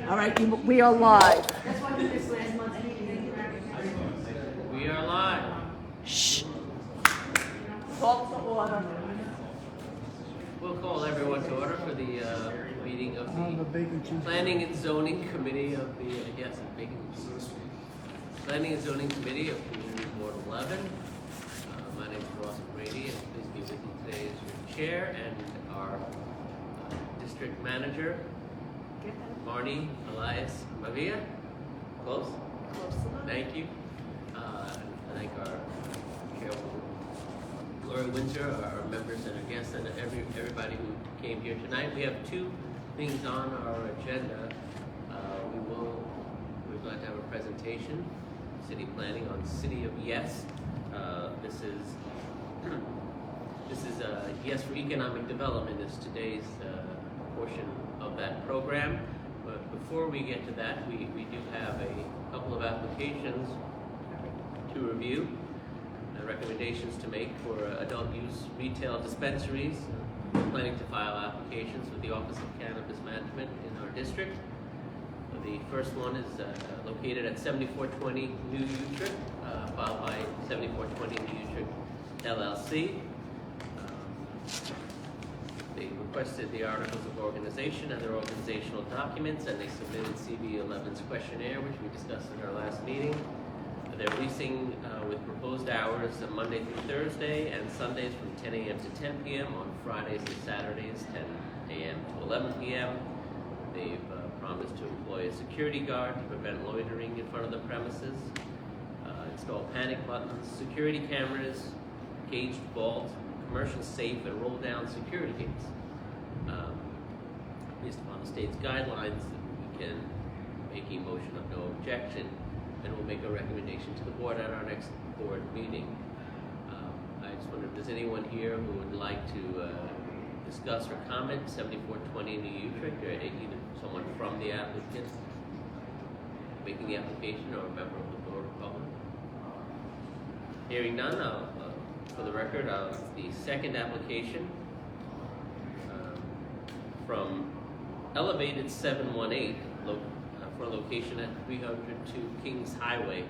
All right, we are live. That's why we missed last month's meeting. We are live. Shh. Call to order. We'll call everyone to order for the meeting of the Planning and Zoning Committee of the, Planning and Zoning Committee of Community Board 11. My name is Ross Brady, and please be with me today as your chair and our district manager, Marnie Elias Mavia. Close? Close enough. Thank you. I thank our chairwoman, Lori Windsor, our members and our guests, and everybody who came here tonight. We have two things on our agenda. We're going to have a presentation, city planning on City of Yes. This is Yes for Economic Development is today's portion of that program. But before we get to that, we do have a couple of applications to review, recommendations to make for adult use retail dispensaries. Planning to file applications with the Office of Cannabis Management in our district. The first one is located at 7420 New Utrecht, filed by 7420 New Utrecht LLC. They requested the articles of organization and their organizational documents, and they submitted CB11's questionnaire, which we discussed in our last meeting. They're leasing with proposed hours Monday through Thursday and Sundays from 10 a.m. to 10 p.m. on Fridays and Saturdays 10 a.m. to 11 p.m. They've promised to employ a security guard to prevent loitering in front of the premises, install panic buttons, security cameras, caged vault, commercial safe, and roll down security gates. Based upon the state's guidelines, we can make a motion of no objection, and we'll make a recommendation to the board at our next board meeting. I just wonder if there's anyone here who would like to discuss or comment 7420 New Utrecht, or either someone from the applicant making the application or a member of the board of public. Hearing none, for the record, the second application from Elevated 718 for a location at 302 Kings Highway.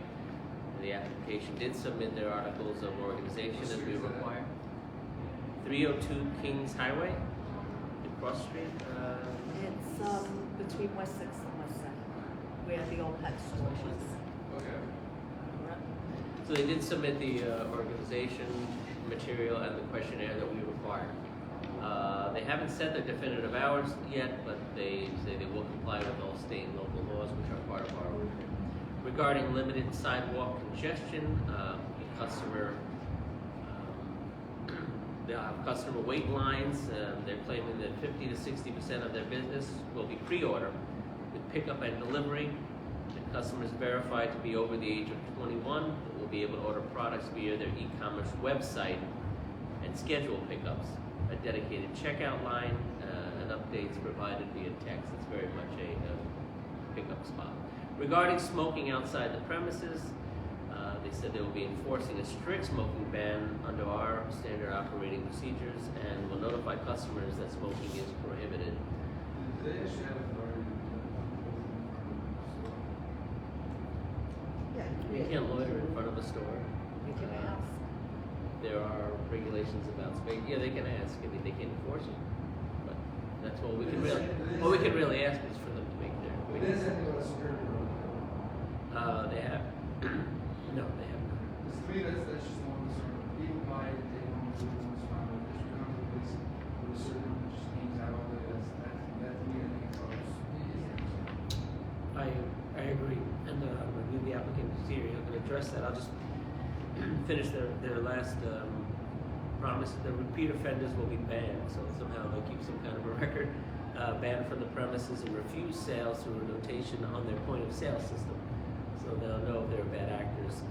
The application did submit their articles of organization as we require. 302 Kings Highway, in Cross Street. It's between West 6th and West 7th, where the old pet store was. Okay. So they did submit the organization material and the questionnaire that we require. They haven't set their definitive hours yet, but they say they will comply with all state and local laws, which are part of our order. Regarding limited sidewalk congestion, they'll have customer wait lines. They're claiming that 50 to 60% of their business will be pre-order with pickup and delivery. The customers verified to be over the age of 21 will be able to order products via their e-commerce website and schedule pickups. A dedicated checkout line and updates provided via text. It's very much a pickup spot. Regarding smoking outside the premises, they said they will be enforcing a strict smoking ban under our standard operating procedures and will notify customers that smoking is prohibited. You can't loiter in front of a store. You can ask. There are regulations about space. Yeah, they can ask. I mean, they can't enforce it. But that's what we can really ask is for them to make their. They have. No, they have not. To me, that's just one concern. People buy it, they don't do it, it's fine. But if you come to a place with a certain just names out all day, that to me, I think it's I agree, and I'm going to leave the applicant here. You're going to address that. I'll just finish their last promise. The repeat offenders will be banned, so somehow they'll keep some kind of a record. Banned from the premises and refuse sales through a notation on their point of sale system, so they'll know if they're bad actors.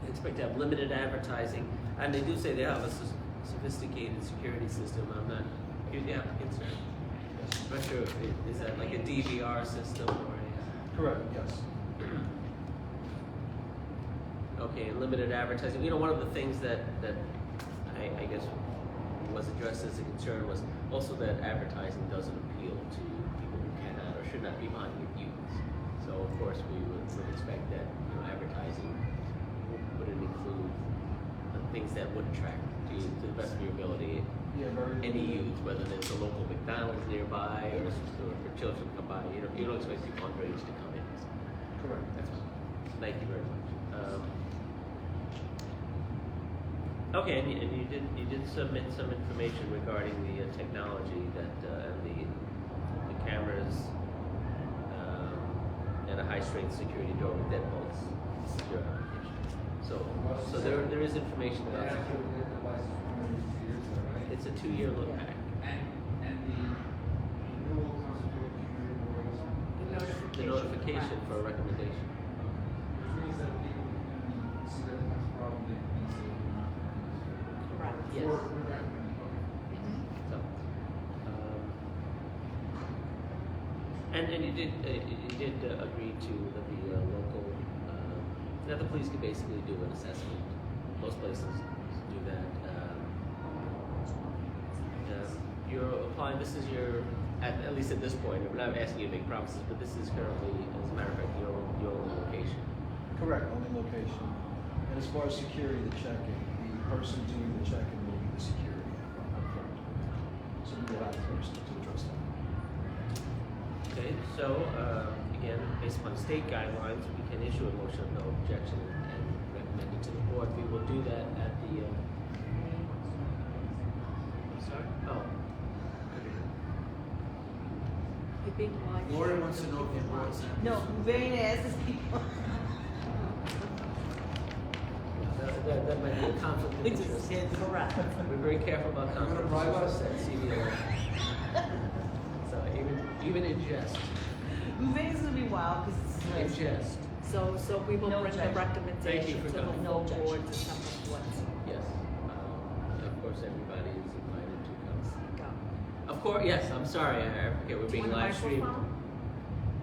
They expect to have limited advertising, and they do say they have a sophisticated security system. I'm not. Here's the applicant's name. I'm not sure if is that like a DVR system or a. correct, yes. Okay, and limited advertising. You know, one of the things that I guess was addressed as a concern was also that advertising doesn't appeal to people who cannot or should not be buying youths. So of course we would expect that, advertising wouldn't include things that would attract to the best of your ability Yeah, very. any youth, whether there's a local McDonald's nearby or for children to come by. You don't expect people underage to come in. Correct. That's fine. Thank you very much. Okay, and you did submit some information regarding the technology that and the cameras and a high-strength security door with deadbolts. This is your application. So there is information They about have to get the license for 2 years, right? it's a 2-year look back. And the renewal comes through the community board as well. The notification for a recommendation. Which means that people can see that there's a problem, they can say, Correct. Yes. Or we recommend, okay. So, and you did agree to that the local that the police could basically do an assessment. Most places do that. You're applying. This is your at least at this point. I'm not asking you to make promises, but this is currently, as a matter of fact, your only location. Correct, only location. And as far as security, the check-in, the person doing the check-in will be the security up front. So we will have a person to address that. Okay, so again, based upon state guidelines, we can issue a motion of no objection and recommend it to the board. We will do that at the. I'm sorry. Oh. You're being live. Lori wants to know if you brought samples. No, Vane asks people. That might be a conflict of interest. Correct. We're very careful about You're gonna conflict bribe of us? interest at CBO. So even in jest, Vane's gonna be wild because in jest, So we will No bring the objection. recommendation to the coming. No full board objection. December 14th. yes. Of course, everybody is invited to come. Go. Of course, yes. I'm sorry. I forget we're Do you being want a live streamed. microphone?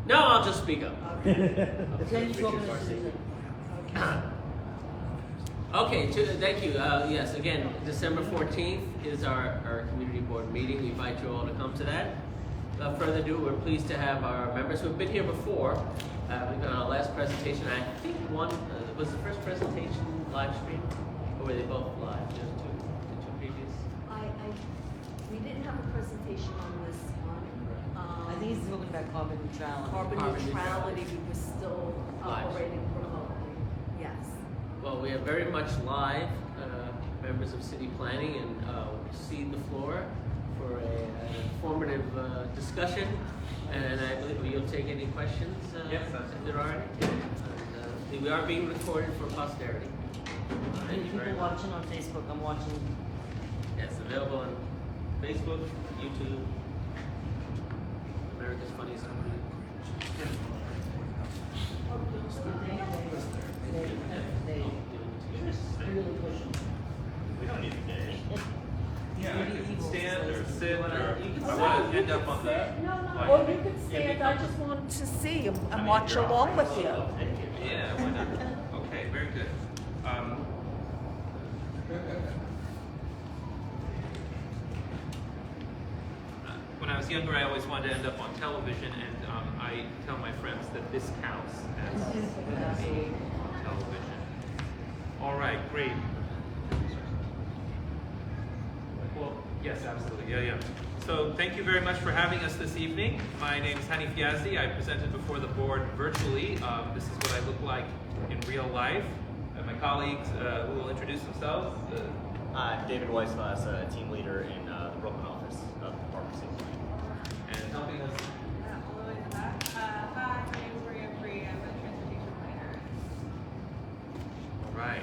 No, I'll just speak up. Okay. Jen's Richard talking to Farsi. Susan. Okay. Okay, thank you. Yes, again, December 14th is our community board meeting. We invite you all to come to that. Without further ado, we're pleased to have our members who have been here before. We've done our last presentation. I think one was the first presentation live stream, or were they both live? Just the two previous. We didn't have a presentation on this one. I think he's talking about carbon neutrality. Carbon Carbon neutrality, we were still Live. operating remotely. Yes. Well, we are very much live members of city planning, and cede the floor for an informative discussion. And I believe you'll take any questions Yes, if there are any. And, we are being recorded for posterity. Thank you very People much. watching on Facebook, I'm watching. Yes, available on Facebook, YouTube, America's Funniest Comedy. They really pushing. We don't need a day. Yeah, Really you can evil stand or places. sit, or You can I sit. want to end up on the. Or you could stand, I just wanted to see and watch along with you. Yeah, why not? Okay, very good. When I was younger, I always wanted to end up on television, and I tell my friends that this counts as being on television. All right, great. Well, yes, absolutely. Yeah. So thank you very much for having us this evening. My name is Hanif Yazdi. I presented before the board virtually. This is what I look like in real life. My colleagues who will introduce themselves. I'm David Weissglass, a team leader in the Brooklyn office of Department of Safety. And helping us. All the way to the back. Hi, my name is Maria Free. I'm a transportation planner. All right.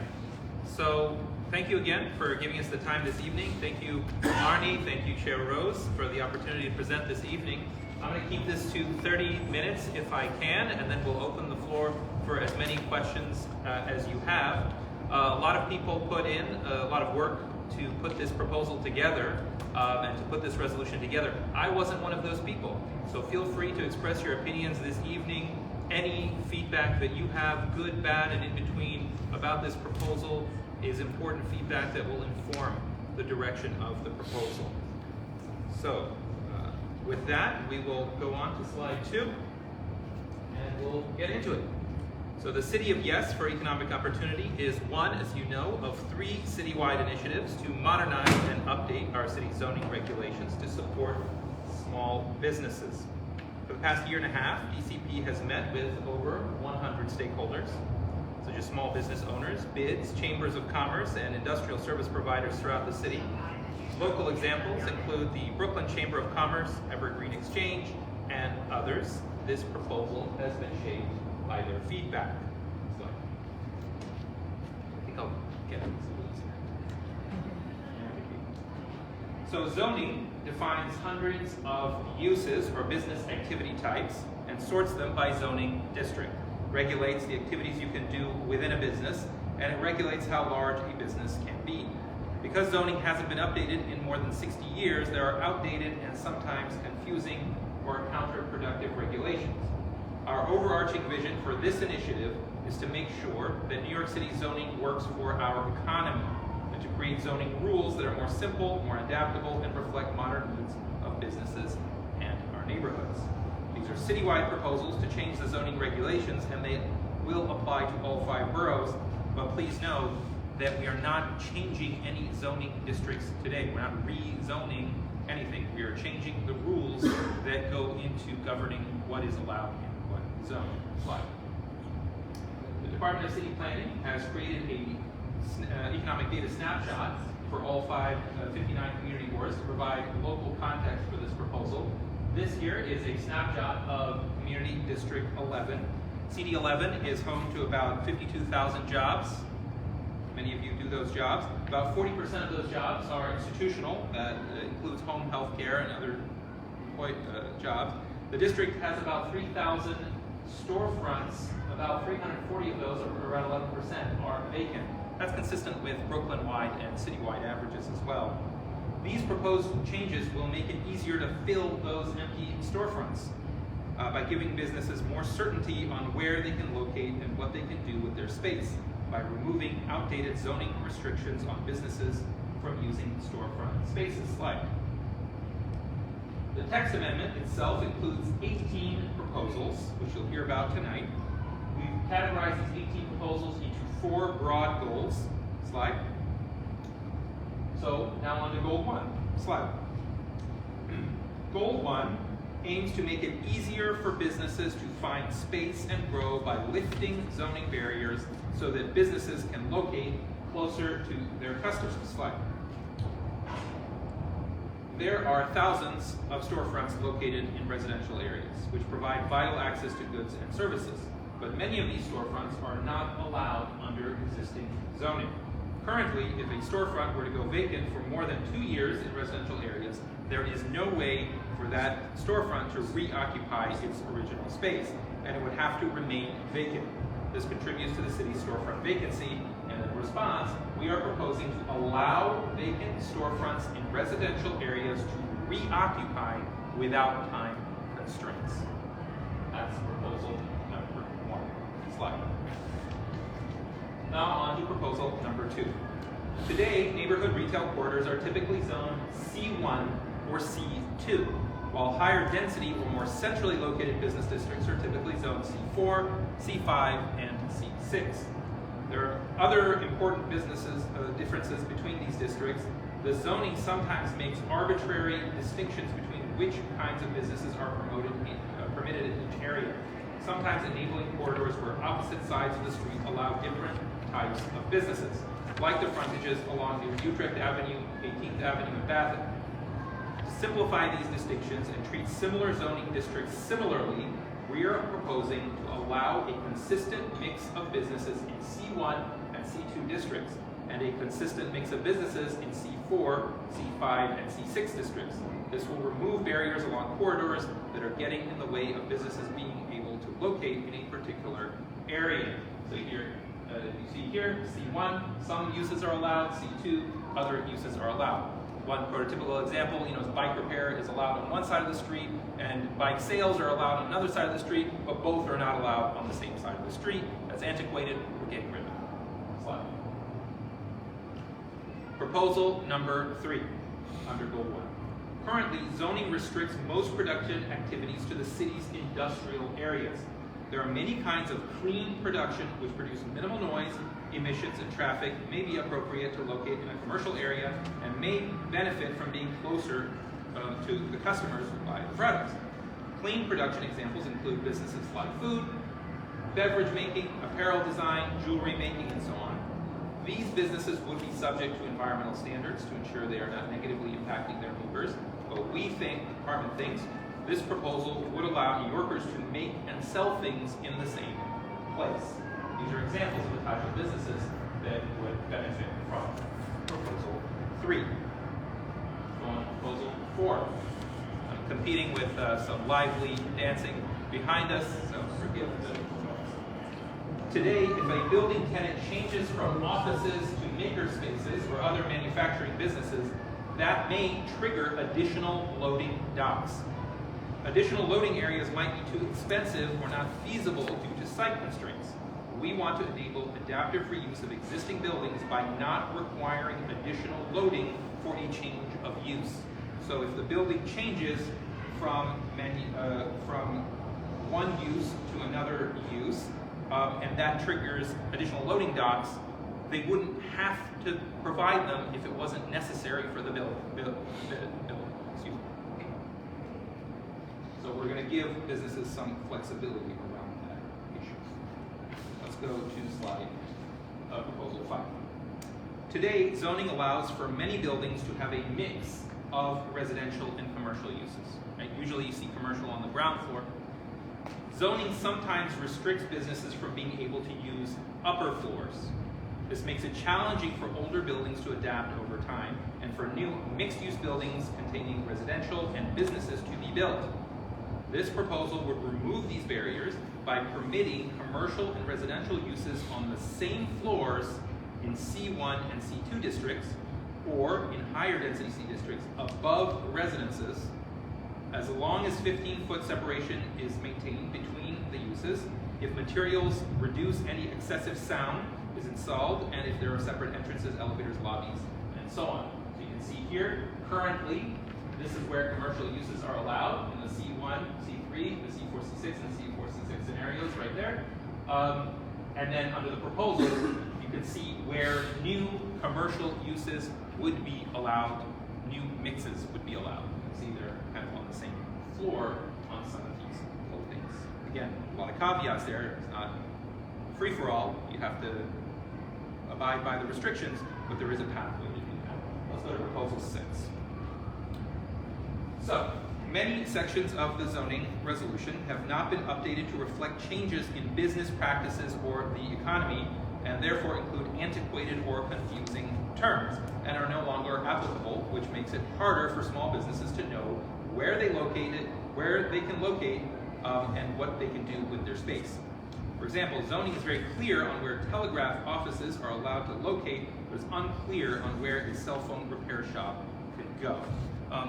So thank you again for giving us the time this evening. Thank you, Arnie. Thank you, Chair Rose, for the opportunity to present this evening. I'm going to keep this to 30 minutes if I can, and then we'll open the floor for as many questions as you have. A lot of people put in a lot of work to put this proposal together and to put this resolution together. I wasn't one of those people, so feel free to express your opinions this evening. Any feedback that you have, good, bad, and in between, about this proposal is important feedback that will inform the direction of the proposal. So, with that, we will go on to slide 2, and we'll get into it. So the City of Yes for Economic Opportunity is one, as you know, of 3 citywide initiatives to modernize and update our city zoning regulations to support small businesses. For the past year and a half, ECP has met with over 100 stakeholders, such as small business owners, bids, chambers of commerce, and industrial service providers throughout the city. Local examples include the Brooklyn Chamber of Commerce, Evergreen Exchange, and others. This proposal has been shaped by their feedback. So, I think I'll get it. So zoning defines hundreds of uses or business activity types and sorts them by zoning district, regulates the activities you can do within a business, and it regulates how large a business can be. Because zoning hasn't been updated in more than 60 years, there are outdated and sometimes confusing or counterproductive regulations. Our overarching vision for this initiative is to make sure that New York City zoning works for our economy and to create zoning rules that are more simple, more adaptable, and reflect modern needs of businesses and our neighborhoods. These are citywide proposals to change the zoning regulations, and they will apply to all 5 boroughs, but please know that we are not changing any zoning districts today. We're not rezoning anything. We are changing the rules that go into governing what is allowed in what zone. Slide. The Department of City Planning has created a economic data snapshot for all 59 community boards to provide local context for this proposal. This here is a snapshot of Community District 11. CD 11 is home to about 52,000 jobs. Many of you do those jobs. About 40% of those jobs are institutional. That includes home health care and other jobs. The district has about 3,000 storefronts. About 340 of those, or around 11%, are vacant. That's consistent with Brooklyn-wide and citywide averages as well. These proposed changes will make it easier to fill those empty storefronts by giving businesses more certainty on where they can locate and what they can do with their space, by removing outdated zoning restrictions on businesses from using storefront spaces. Slide. The text amendment itself includes 18 proposals, which you'll hear about tonight. We've categorized these 18 proposals into 4 broad goals. Slide. So now on to goal 1. Slide. Goal 1 aims to make it easier for businesses to find space and grow by lifting zoning barriers so that businesses can locate closer to their customers. Slide. There are thousands of storefronts located in residential areas, which provide vital access to goods and services. But many of these storefronts are not allowed under existing zoning. Currently, if a storefront were to go vacant for more than 2 years in residential areas, there is no way for that storefront to reoccupy its original space, and it would have to remain vacant. This contributes to the city's storefront vacancy, and in response, we are proposing to allow vacant storefronts in residential areas to reoccupy without time constraints. That's proposal number 1. Slide. Now on to proposal number 2. Today, neighborhood retail corridors are typically zoned C1 or C2, while higher density or more centrally located business districts are typically zoned C4, C5, and C6. There are other important differences between these districts. The zoning sometimes makes arbitrary distinctions between which kinds of businesses are permitted in each area, sometimes enabling corridors where opposite sides of the street allow different types of businesses, like the frontages along the Utrecht Avenue, 18th Avenue, and Bath. To simplify these distinctions and treat similar zoning districts similarly, we are proposing to allow a consistent mix of businesses in C1 and C2 districts, and a consistent mix of businesses in C4, C5, and C6 districts. This will remove barriers along corridors that are getting in the way of businesses being able to locate in a particular area. So here, you see here, C1, some uses are allowed, C2, other uses are allowed. One prototypical example, is bike repair is allowed on one side of the street, and bike sales are allowed on another side of the street, but both are not allowed on the same side of the street. That's antiquated, we're getting rid of it. Slide. Proposal number 3, under goal 1. Currently, zoning restricts most production activities to the city's industrial areas. There are many kinds of clean production which produce minimal noise, emissions, and traffic may be appropriate to locate in a commercial area and may benefit from being closer to the customers who buy the products. Clean production examples include businesses like food, beverage making, apparel design, jewelry making, and so on. These businesses would be subject to environmental standards to ensure they are not negatively impacting their neighbors, but the department thinks, this proposal would allow New Yorkers to make and sell things in the same place. These are examples of the type of businesses that would benefit from Proposal 3. On Proposal 4. I'm competing with some lively dancing behind us, so forgive the noise. Today, if a building tenant changes from offices to maker spaces or other manufacturing businesses, that may trigger additional loading docks. Additional loading areas might be too expensive or not feasible due to site constraints. We want to enable adaptive reuse of existing buildings by not requiring additional loading for a change of use. So if the building changes from one use to another use, and that triggers additional loading docks, they wouldn't have to provide them if it wasn't necessary for the building. Excuse me. So we're going to give businesses some flexibility around that issue. Let's go to slide Proposal 5. Today, zoning allows for many buildings to have a mix of residential and commercial uses. Right? Usually you see commercial on the ground floor. Zoning sometimes restricts businesses from being able to use upper floors. This makes it challenging for older buildings to adapt over time and for new mixed-use buildings containing residential and businesses to be built. This proposal would remove these barriers by permitting commercial and residential uses on the same floors in C1 and C2 districts or in higher density C districts above residences, as long as 15-foot separation is maintained between the uses, if materials reduce any excessive sound is installed, and if there are separate entrances, elevators, lobbies, and so on. So you can see here, currently, this is where commercial uses are allowed in the C1, C3, the C4, C6, and C4, C6 scenarios right there. And then under the proposal, you can see where new commercial uses would be allowed, new mixes would be allowed. You can see they're kind of on the same floor on some of these buildings. Again, a lot of caveats there. It's not free for all. You have to abide by the restrictions, but there is a pathway to do that. Let's go to Proposal 6. So, many sections of the zoning resolution have not been updated to reflect changes in business practices or the economy, and therefore include antiquated or confusing terms, and are no longer applicable, which makes it harder for small businesses to know where they can locate, and what they can do with their space. For example, zoning is very clear on where telegraph offices are allowed to locate, but it's unclear on where a cell phone repair shop can go.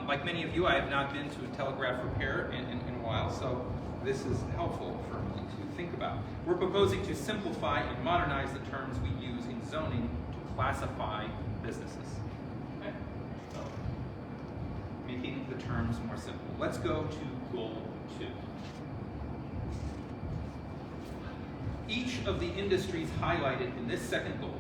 Like many of you, I have not been to a telegraph repair in a while, so this is helpful for me to think about. We're proposing to simplify and modernize the terms we use in zoning to classify businesses. Okay? So, making the terms more simple. Let's go to Goal 2. Each of the industries highlighted in this second goal,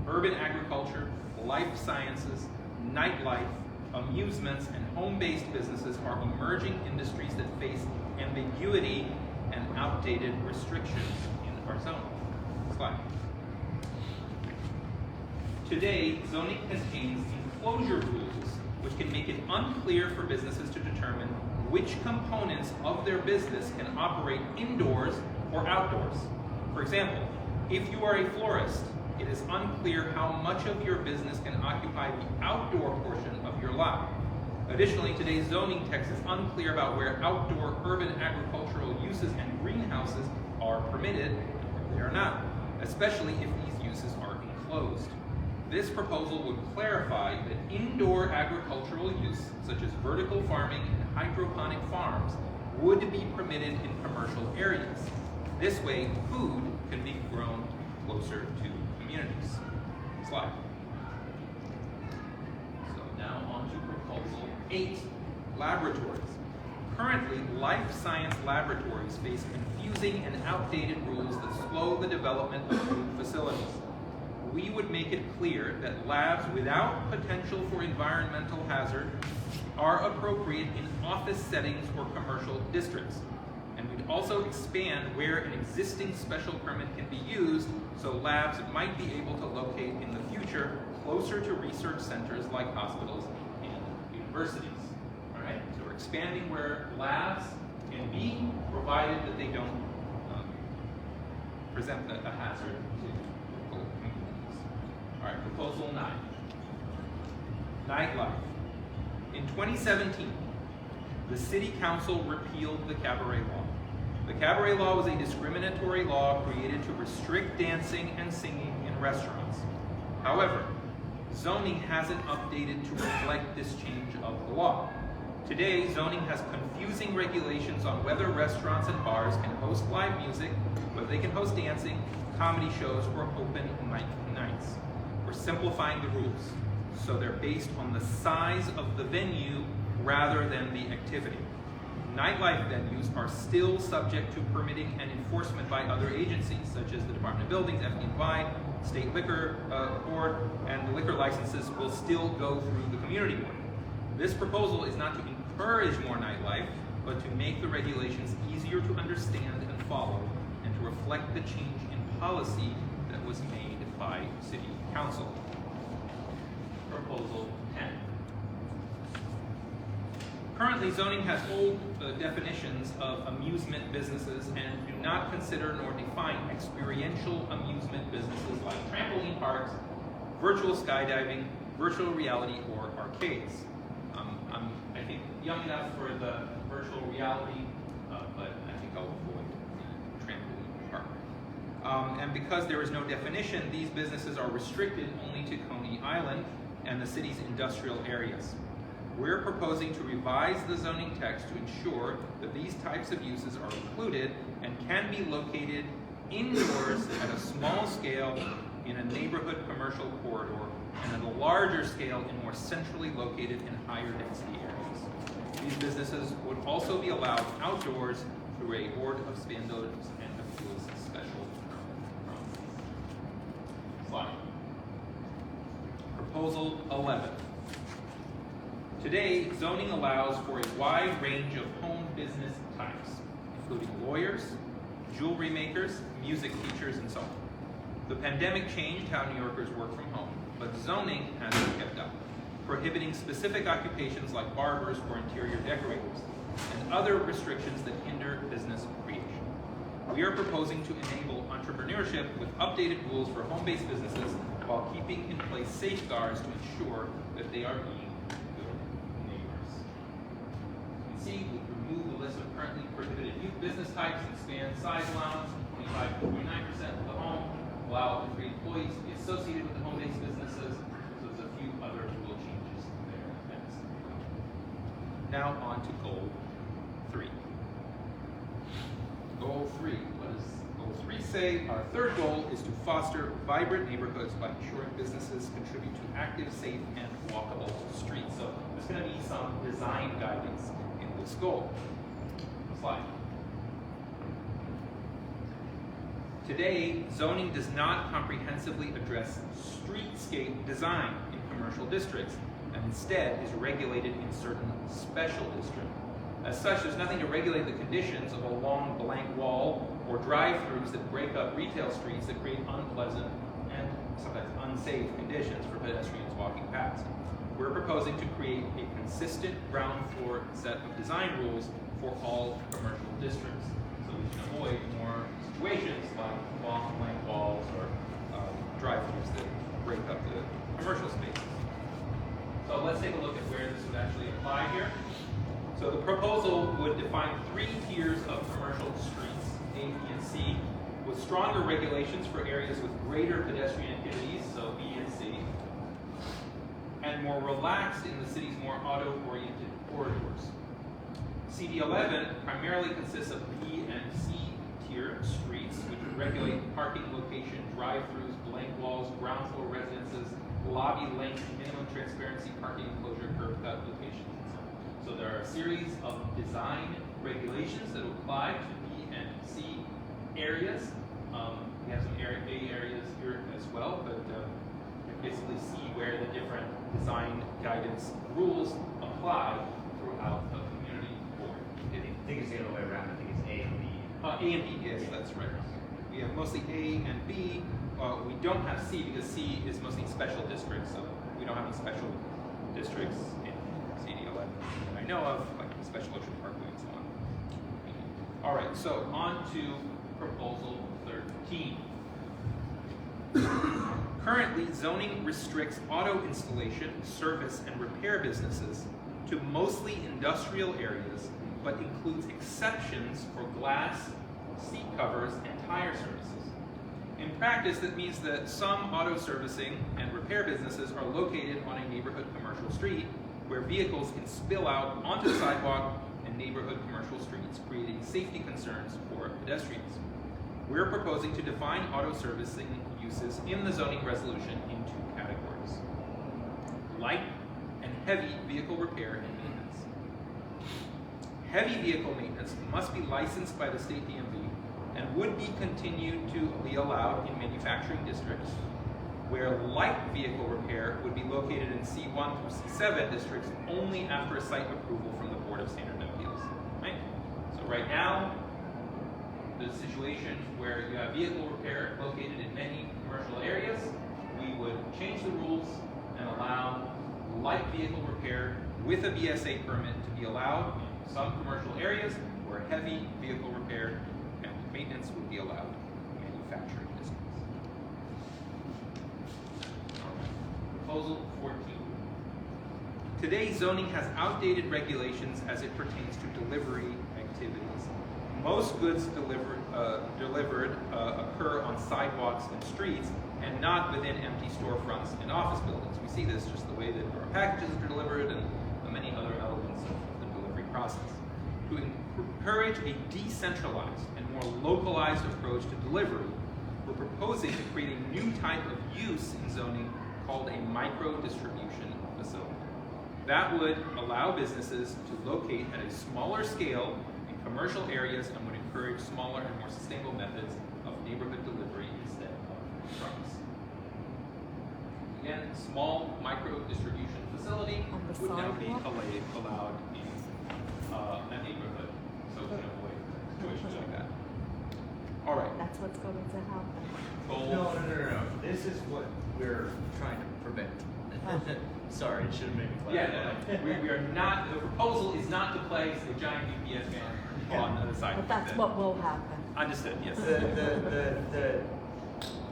urban agriculture, life sciences, nightlife, amusements, and home-based businesses are emerging industries that face ambiguity and outdated restrictions in our zone. Slide. Today, zoning contains enclosure rules which can make it unclear for businesses to determine which components of their business can operate indoors or outdoors. For example, if you are a florist, it is unclear how much of your business can occupy the outdoor portion of your lot. Additionally, today's zoning text is unclear about where outdoor urban agricultural uses and greenhouses are permitted and where they are not, especially if these uses are enclosed. This proposal would clarify that indoor agricultural use, such as vertical farming and hydroponic farms, would be permitted in commercial areas. This way, food can be grown closer to communities. Slide. So now on to Proposal 8, laboratories. Currently, life science laboratories face confusing and outdated rules that slow the development of new facilities. We would make it clear that labs without potential for environmental hazard are appropriate in office settings or commercial districts. And we'd also expand where an existing special permit can be used, so labs might be able to locate in the future closer to research centers like hospitals and universities. All right, so we're expanding where labs can be, provided that they don't present a hazard to local communities. All right, Proposal 9. Nightlife. In 2017, the City Council repealed the cabaret law. The cabaret law was a discriminatory law created to restrict dancing and singing in restaurants. However, zoning hasn't updated to reflect this change of the law. Today, zoning has confusing regulations on whether restaurants and bars can host live music, whether they can host dancing, comedy shows, or open mic nights. We're simplifying the rules, so they're based on the size of the venue rather than the activity. Nightlife venues are still subject to permitting and enforcement by other agencies, such as the Department of Buildings, FD&Y, State Liquor Board, and the liquor licenses will still go through the Community Board. This proposal is not to encourage more nightlife, but to make the regulations easier to understand and follow, and to reflect the change in policy that was made by City Council. Proposal 10. Currently, zoning has old definitions of amusement businesses and do not consider nor define experiential amusement businesses like trampoline parks, virtual skydiving, virtual reality, or arcades. I'm, I think, young enough for the virtual reality, but I think I'll avoid the trampoline park. And because there is no definition, these businesses are restricted only to Coney Island and the city's industrial areas. We're proposing to revise the zoning text to ensure that these types of uses are included and can be located indoors at a small scale in a neighborhood commercial corridor and at a larger scale in more centrally located and higher density areas. These businesses would also be allowed outdoors through a board of standards and appeals special permit. Slide. Proposal 11. Today, zoning allows for a wide range of home business types, including lawyers, jewelry makers, music teachers, and so on. The pandemic changed how New Yorkers work from home, but zoning hasn't kept up, prohibiting specific occupations like barbers or interior decorators, and other restrictions that hinder business creation. We are proposing to enable entrepreneurship with updated rules for home-based businesses while keeping in place safeguards to ensure that they are being good neighbors. You can see we remove the list of currently prohibited youth business types and expand size allowance from 25 to 49% of the home, allow for employees to be associated with the home-based businesses. So there's a few other rule changes there. Now on to goal 3. Goal 3. What does goal 3 say? Our third goal is to foster vibrant neighborhoods by ensuring businesses contribute to active, safe, and walkable streets. So there's going to be some design guidance in this goal. Slide. Today, zoning does not comprehensively address streetscape design in commercial districts, and instead is regulated in certain special districts. As such, there's nothing to regulate the conditions of a long blank wall or drive-throughs that break up retail streets that create unpleasant and sometimes unsafe conditions for pedestrians walking past. We're proposing to create a consistent ground floor set of design rules for all commercial districts, so we can avoid more situations like long blank walls or drive-throughs that break up the commercial spaces. So let's take a look at where this would actually apply here. So the proposal would define 3 tiers of commercial streets, A, B, and C, with stronger regulations for areas with greater pedestrian activities, so B and C, and more relaxed in the city's more auto-oriented corridors. CD11 primarily consists of B and C tier streets, which would regulate parking location, drive-throughs, blank walls, ground floor residences, lobby length, minimum transparency, parking enclosure, curb cut locations, and so on. So there are a series of design regulations that apply to B and C areas. We have some A areas here as well, but you basically see where the different design guidance rules apply throughout the community board. I think it's the other way around. I think it's A and B. A and B, yes, that's right. We have mostly A and B. We don't have C because C is mostly special districts, so we don't have any special districts in CD11 that I know of, like Special Ocean Parkway and so on. All right, so on to proposal 13. Currently, zoning restricts auto installation, service, and repair businesses to mostly industrial areas, but includes exceptions for glass, seat covers, and tire services. In practice, that means that some auto servicing and repair businesses are located on a neighborhood commercial street where vehicles can spill out onto the sidewalk and neighborhood commercial streets, creating safety concerns for pedestrians. We're proposing to define auto servicing uses in the zoning resolution in two categories: light and heavy vehicle repair and maintenance. Heavy vehicle maintenance must be licensed by the state DMV and would be continued to be allowed in manufacturing districts, where light vehicle repair would be located in C1 through C7 districts only after a site approval from the Board of Standard Appeals. Right? So right now, the situation where you have vehicle repair located in many commercial areas, we would change the rules and allow light vehicle repair with a BSA permit to be allowed in some commercial areas, where heavy vehicle repair and maintenance would be allowed in manufacturing districts. Proposal 14. Today, zoning has outdated regulations as it pertains to delivery activities. Most goods delivered occur on sidewalks and streets and not within empty storefronts and office buildings. We see this just the way that our packages are delivered and the many other elements of the delivery process. To encourage a decentralized and more localized approach to delivery, we're proposing to create a new type of use in zoning called a micro-distribution facility. That would allow businesses to locate at a smaller scale in commercial areas and would encourage smaller and more sustainable methods of neighborhood delivery instead of trucks. Again, small micro-distribution facility On the would now be sidewalk? allowed in a neighborhood, so we can avoid situations like that. All right. That's what's going to happen. Goal. No. This is what we're trying to prevent. Sorry, it should have made me Yeah, clarify. no, we are not, the proposal is not to place a giant UPS van on the side. But that's what will happen. Understood, yes.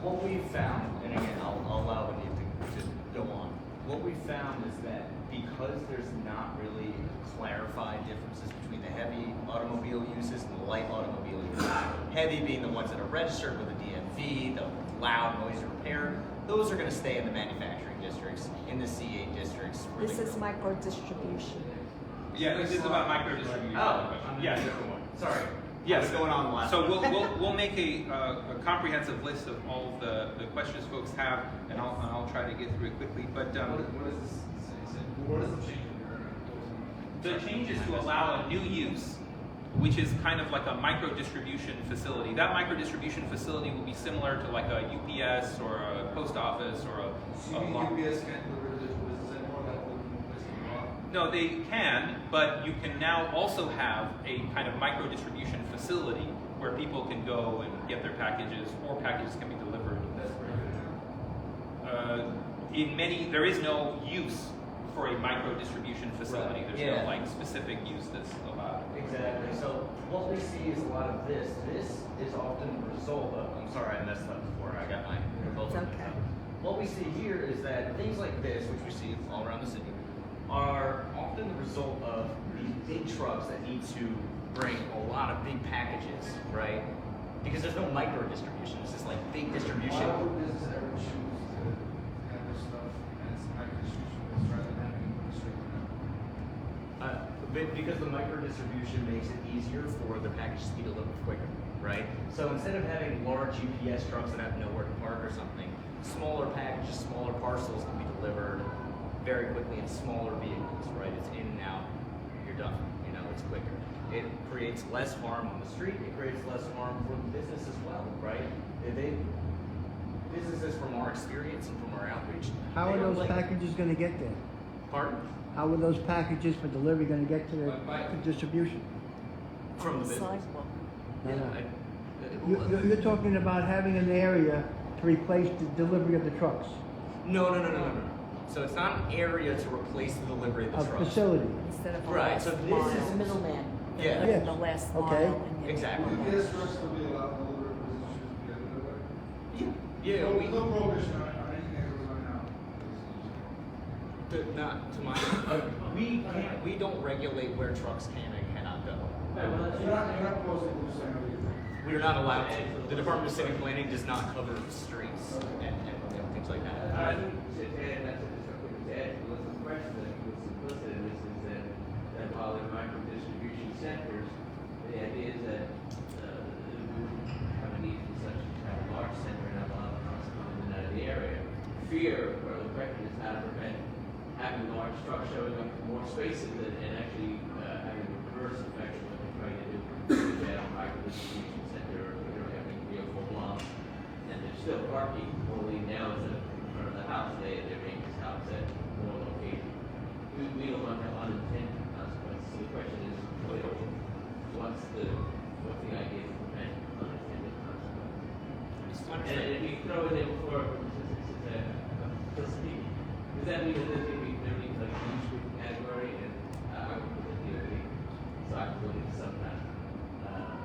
What we found, and again, I'll allow Anita to go on. What we found is that because there's not really clarified differences between the heavy automobile uses and the light automobile uses, heavy being the ones that are registered with the DMV, the loud noise repair, those are going to stay in the manufacturing districts, in the C8 districts. where This they is go. micro distribution. Yeah, this is about micro distribution. Oh, Yes. Sorry. Yes. What's going on the last So one? we'll make a comprehensive list of all of the questions folks have, and I'll try to get through it quickly. But What does this say? What is the change in your proposal? the change is to allow a new use, which is kind of like a micro distribution facility. That micro distribution facility will be similar to like a UPS or a post office or a UPS can't deliver to this business anymore, that would be replaced with law. No, they can, but you can now also have a kind of micro distribution facility where people can go and get their packages, or packages can be delivered. That's very good. In many, there is no use for a micro distribution facility. Right, There's yeah. no like specific use that's allowed. Exactly. So what we see is a lot of this. This is often the result of. I'm sorry, I messed up before. I got my proposal. It's okay. What we see here is that things like this, which we see all around the city, are often the result of these big trucks that need to bring a lot of big packages, right? Because there's no micro distribution. It's just like big distribution. Why would business ever choose to have their stuff as micro-distribution rather than having it straight Because the micro distribution makes it easier for the packages to be delivered quicker, right? So instead of having large UPS trucks that have nowhere to park or something, smaller packages, smaller parcels can be delivered very quickly in smaller vehicles, right? It's in and out, you're done, you know, it's quicker. It creates less harm on the street, it creates less harm for the business as well, right? Businesses from our experience and from our outreach. How they are don't those like- packages gonna get there? Pardon? How are those packages for delivery gonna get to the distribution? From the business. Sidewalk. No, no. I- You're talking about having an area to replace the delivery of the trucks, No. So it's not an area to replace the delivery of the a trucks. facility. Instead of a Right, last so this mile. It's a middleman. Yeah. Yeah. The last mile. Okay. and you- Exactly. UPS trucks will be allowed to deliver business shoes Yeah, no, we, no prohibition on anything that goes on now. not to my, we don't regulate where trucks can and cannot go. You're not proposing to do something. We are not allowed to. The Department of City Planning does not cover streets and you know, things like that. I think to add, that's just a quick to add, was the question that was implicit in this is that while in micro distribution centers, the idea is that, we would have a need for such a large center and have a lot of trucks coming in and out of the area. Fear, or the question is how to prevent having large trucks showing up in more spaces and actually, having a reverse effect of what they're trying to do. If they have a micro distribution center, or having 3 or 4 blocks, and they're still parking, only now instead of in front of the house, they're making this house at more location. We don't want to have unintended consequences, so the question is, what's the idea to prevent unintended consequences? And if you throw it in for, does that mean that there's going to be really like a use group category, and I would put the DOT, so I could look at some kind of,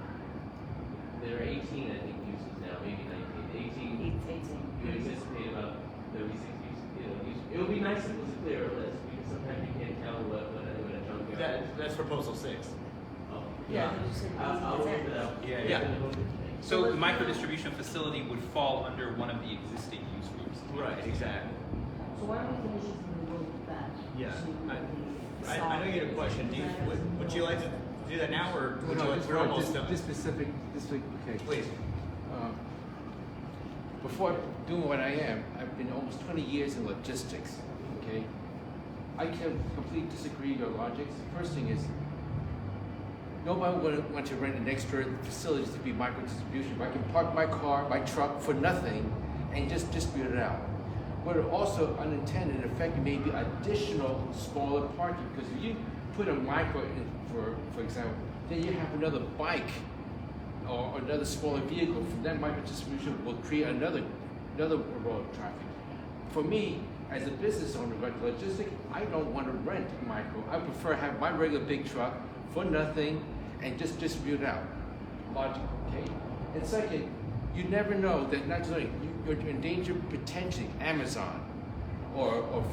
there are 18, I think, uses now, maybe 19, 18. You anticipate about 36 uses, uses. It would be nice if it was a clearer list, because sometimes you can't tell what a junkyard is. That's proposal 6. Oh, Yeah, you just said I'll look 18. it up. Yeah. So the micro distribution facility would fall under one of the existing use groups. Right, exactly. So why don't we finish this and we'll go back? Yeah, to the- I know you had a question. Would you like to do that now, or would you like, we're almost done? This specific, okay. Please. Before doing what I am, I've been almost 20 years in logistics, okay? I can completely disagree with your logic. The first thing is, nobody would want to rent an extra facility to be micro distribution. I can park my car, my truck for nothing and just distribute it out. But also unintended effect may be additional smaller parking, because if you put a micro in, for example, then you have another bike or another smaller vehicle. From that micro distribution will create another road of traffic. For me, as a business owner, like logistic, I don't want to rent a micro. I prefer have my regular big truck for nothing and just distribute it out. Logical, okay? And second, you never know that not only you're in danger potentially Amazon or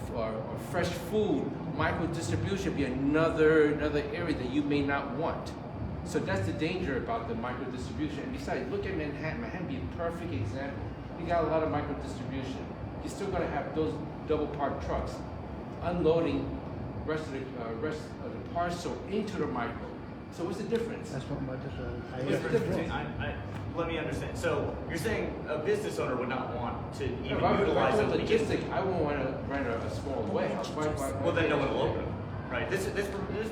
fresh food micro distribution be another area that you may not want. So that's the danger about the micro distribution. And besides, look at Manhattan. Manhattan be a perfect example. You got a lot of micro distribution. You're still going to have those double parked trucks unloading rest of the parcel into the micro. So what's the difference? That's what I just, What's the difference? Let me understand. So you're saying a business owner would not want to even If I utilize do it to begin with? logistic, I won't want to rent a small warehouse. Well, then no one will open them, right? This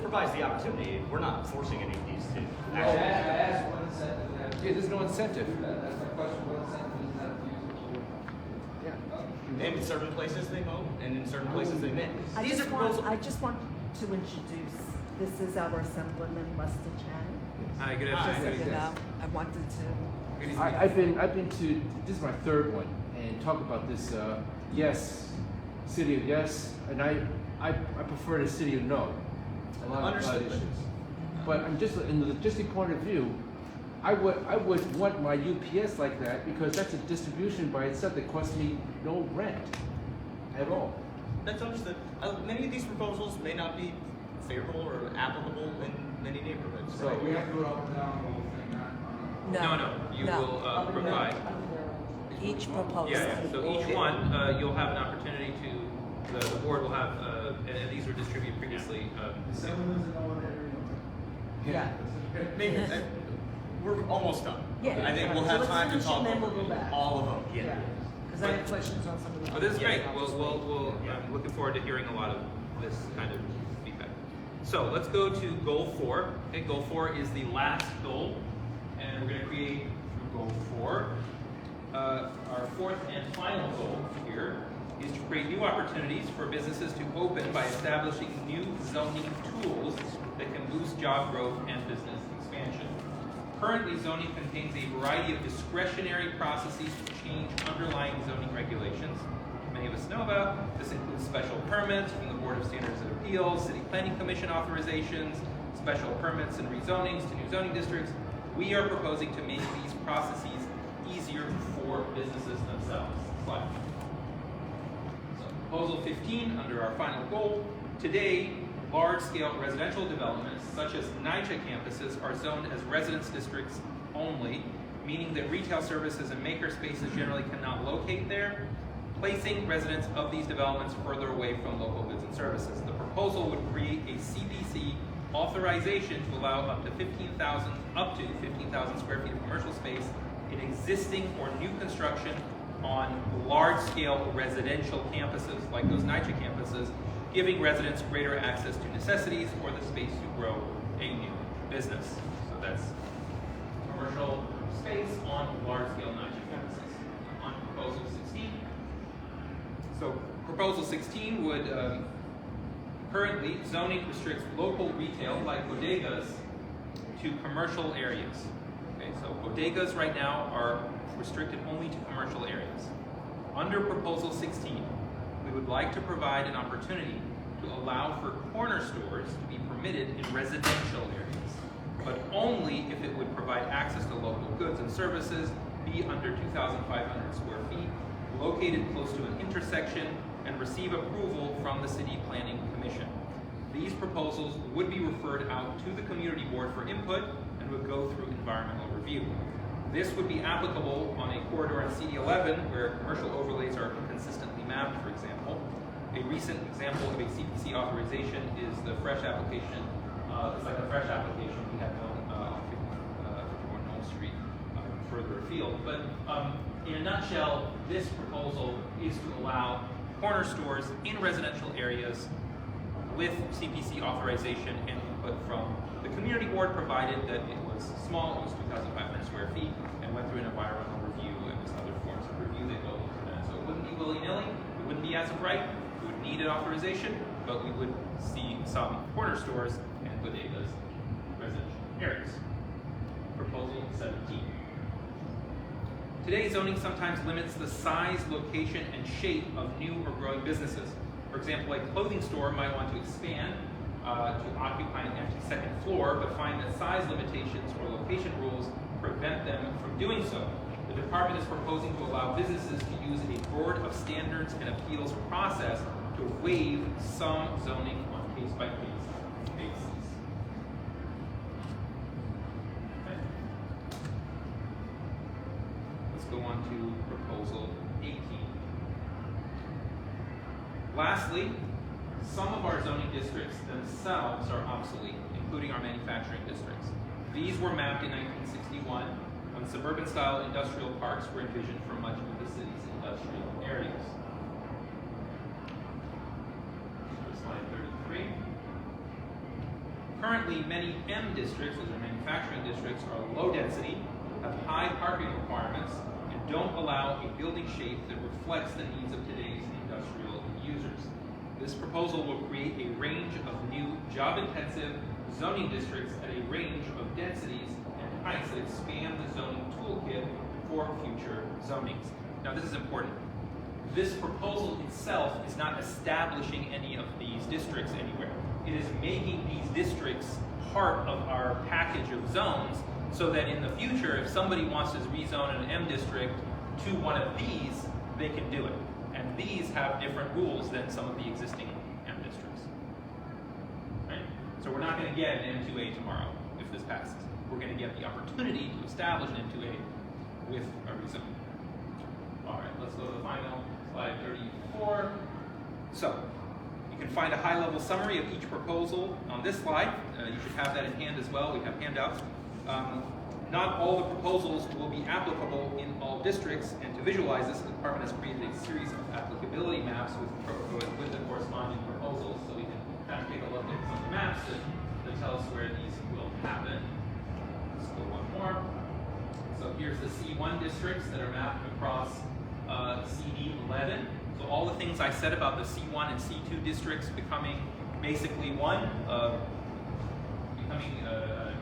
provides the opportunity. We're not forcing any of these to I actually. asked what incentive they have. Yeah, there's no incentive. That's my question, what incentive is that to use it for? Yeah. And in certain places they mow, and in certain places they mint. I These are proposals. just want to introduce, this is our Assemblyman Lester Chan. Hi, good Hi. afternoon. Just so you know, I wanted to, Good evening. I've been to, this is my third one, and talk about this, yes, city of yes, and I prefer the city of no. A lot of Understood. issues. But I'm just, in the logistic point of view, I would want my UPS like that, because that's a distribution by itself that costs me no rent at all. That's understood. Many of these proposals may not be favorable or applicable in many neighborhoods. So- right? We have to go up and down the whole thing, not, No, you No. will provide. each proposal. Yeah, so each one, you'll have an opportunity to, the board will have, and these were distributed previously. the Assemblyman's in no one area. Yeah. Maybe, we're almost done. Yeah. I think we'll So have let's time to finish talk and then over we'll go back. all of them. Yeah, because I have questions on some of the. Well, this is great. I'll We'll, just we'll, wait. I'm looking forward to hearing a lot of this kind of feedback. So let's go to goal 4. Okay, goal 4 is the last goal, and we're going to create through goal 4. Our fourth and final goal here is to create new opportunities for businesses to open by establishing new zoning tools that can boost job growth and business expansion. Currently, zoning contains a variety of discretionary processes to change underlying zoning regulations. Many of us know about. This includes special permits from the Board of Standards and Appeals, City Planning Commission authorizations, special permits and rezonings to new zoning districts. We are proposing to make these processes easier for businesses themselves. Slide. So, proposal 15 under our final goal. Today, large-scale residential developments such as NYCHA campuses are zoned as residence districts only, meaning that retail services and maker spaces generally cannot locate there, placing residents of these developments further away from local goods and services. The proposal would create a CBC authorization to allow up to 15,000 square feet of commercial space in existing or new construction on large-scale residential campuses like those NYCHA campuses, giving residents greater access to necessities or the space to grow a new business. So that's commercial space on large-scale NYCHA campuses. On proposal 16. So proposal 16 would currently zoning restricts local retail like bodegas to commercial areas. Okay, so bodegas right now are restricted only to commercial areas. Under proposal 16, we would like to provide an opportunity to allow for corner stores to be permitted in residential areas, but only if it would provide access to local goods and services, be under 2,500 square feet, located close to an intersection, and receive approval from the City Planning Commission. These proposals would be referred out to the Community Board for input and would go through environmental review. This would be applicable on a corridor in CD11 where commercial overlays are inconsistently mapped, for example. A recent example of a CPC authorization is the Fresh application. It's like a Fresh application we have on 51 Knoll Street further afield. But in a nutshell, this proposal is to allow corner stores in residential areas with CPC authorization and input from the Community Board, provided that it was small, it was 2,500 square feet, and went through an environmental review and was other forms of review that go into that. So it wouldn't be willy-nilly, it wouldn't be as of right, we would need an authorization, but we would see some corner stores and bodegas in residential areas. Proposal 17. Today's zoning sometimes limits the size, location, and shape of new or growing businesses. For example, a clothing store might want to expand to occupy an empty second floor, but find that size limitations or location rules prevent them from doing so. The department is proposing to allow businesses to use a board of standards and appeals process to waive some zoning on case-by-case basis. Okay. Let's go on to proposal 18. Lastly, some of our zoning districts themselves are obsolete, including our manufacturing districts. These were mapped in 1961 when suburban-style industrial parks were envisioned for much of the city's industrial areas. Slide 33. Currently, many M districts, those are manufacturing districts, are low density, have high parking requirements, and don't allow a building shape that reflects the needs of today's industrial users. This proposal will create a range of new job-intensive zoning districts at a range of densities and heights that expand the zoning toolkit for future zonings. Now, this is important. This proposal itself is not establishing any of these districts anywhere. It is making these districts part of our package of zones so that in the future, if somebody wants to rezone an M district to one of these, they can do it. And these have different rules than some of the existing M districts. Right? So we're not going to get an M2A tomorrow if this passes. We're going to get the opportunity to establish an M2A with a rezoning. All right, let's go to the final slide 34. So you can find a high-level summary of each proposal on this slide. You should have that in hand as well. We have handouts. Not all the proposals will be applicable in all districts, and to visualize this, the department has created a series of applicability maps with the corresponding proposals, so we can kind of take a look at some of the maps that tell us where these will happen. Let's go one more. So here's the C1 districts that are mapped across CD 11. So all the things I said about the C1 and C2 districts becoming basically one, becoming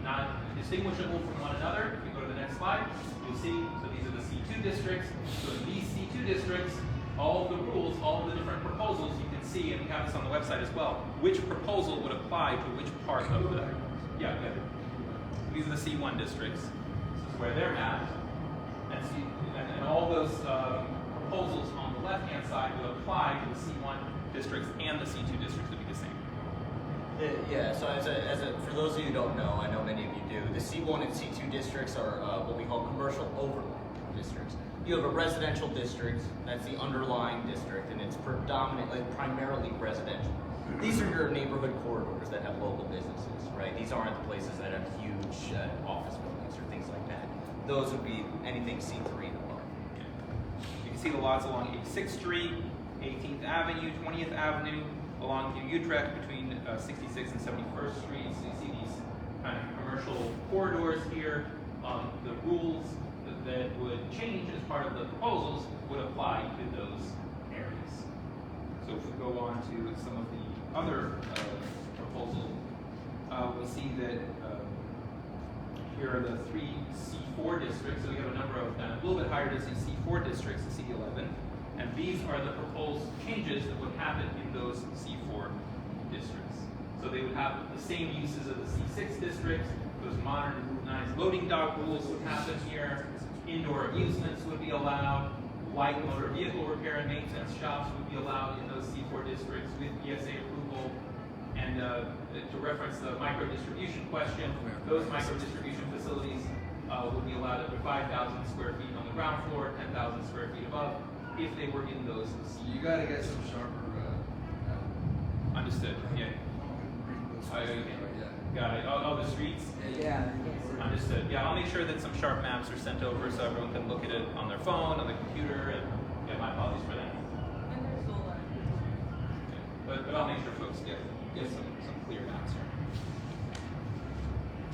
not distinguishable from one another. If we go to the next slide, you'll see, so these are the C2 districts. So in these C2 districts, all of the rules, all of the different proposals you can see, and we have this on the website as well, which proposal would apply to which part of the, yeah. These are the C1 districts. This is where they're mapped. And all those proposals on the left-hand side would apply to the C1 districts and the C2 districts would be the same. Yeah, so for those of you who don't know, I know many of you do, the C1 and C2 districts are what we call commercial overlay districts. You have a residential district, that's the underlying district, and it's primarily residential. These are your neighborhood corridors that have local businesses, right? These aren't the places that have huge office buildings or things like that. Those would be anything C3 and above. You can see the lots along 86th Street, 18th Avenue, 20th Avenue, along New Utrecht between 66th and 71st Street. So you see these kind of commercial corridors here. The rules that would change as part of the proposals would apply to those areas. So if we go on to some of the other proposals, we'll see that here are the three C4 districts. So we have a number of a little bit higher density C4 districts in CD11. And these are the proposed changes that would happen in those C4 districts. So they would have the same uses of the C6 districts. Those modern and routinized loading dock rules would happen here. Indoor amusements would be allowed. Light motor vehicle repair and maintenance shops would be allowed in those C4 districts with PSA approval. And to reference the micro distribution question, those micro distribution facilities would be allowed up to 5,000 square feet on the ground floor, 10,000 square feet above, if they were in those. You got to get some sharper. Understood. Yeah. Got it. Oh, the streets. Yeah. Understood. Yeah, I'll make sure that some sharp maps are sent over so everyone can look at it on their phone, on the computer, and yeah, my apologies for that. And there's solar. But I'll make sure folks get some clear maps here.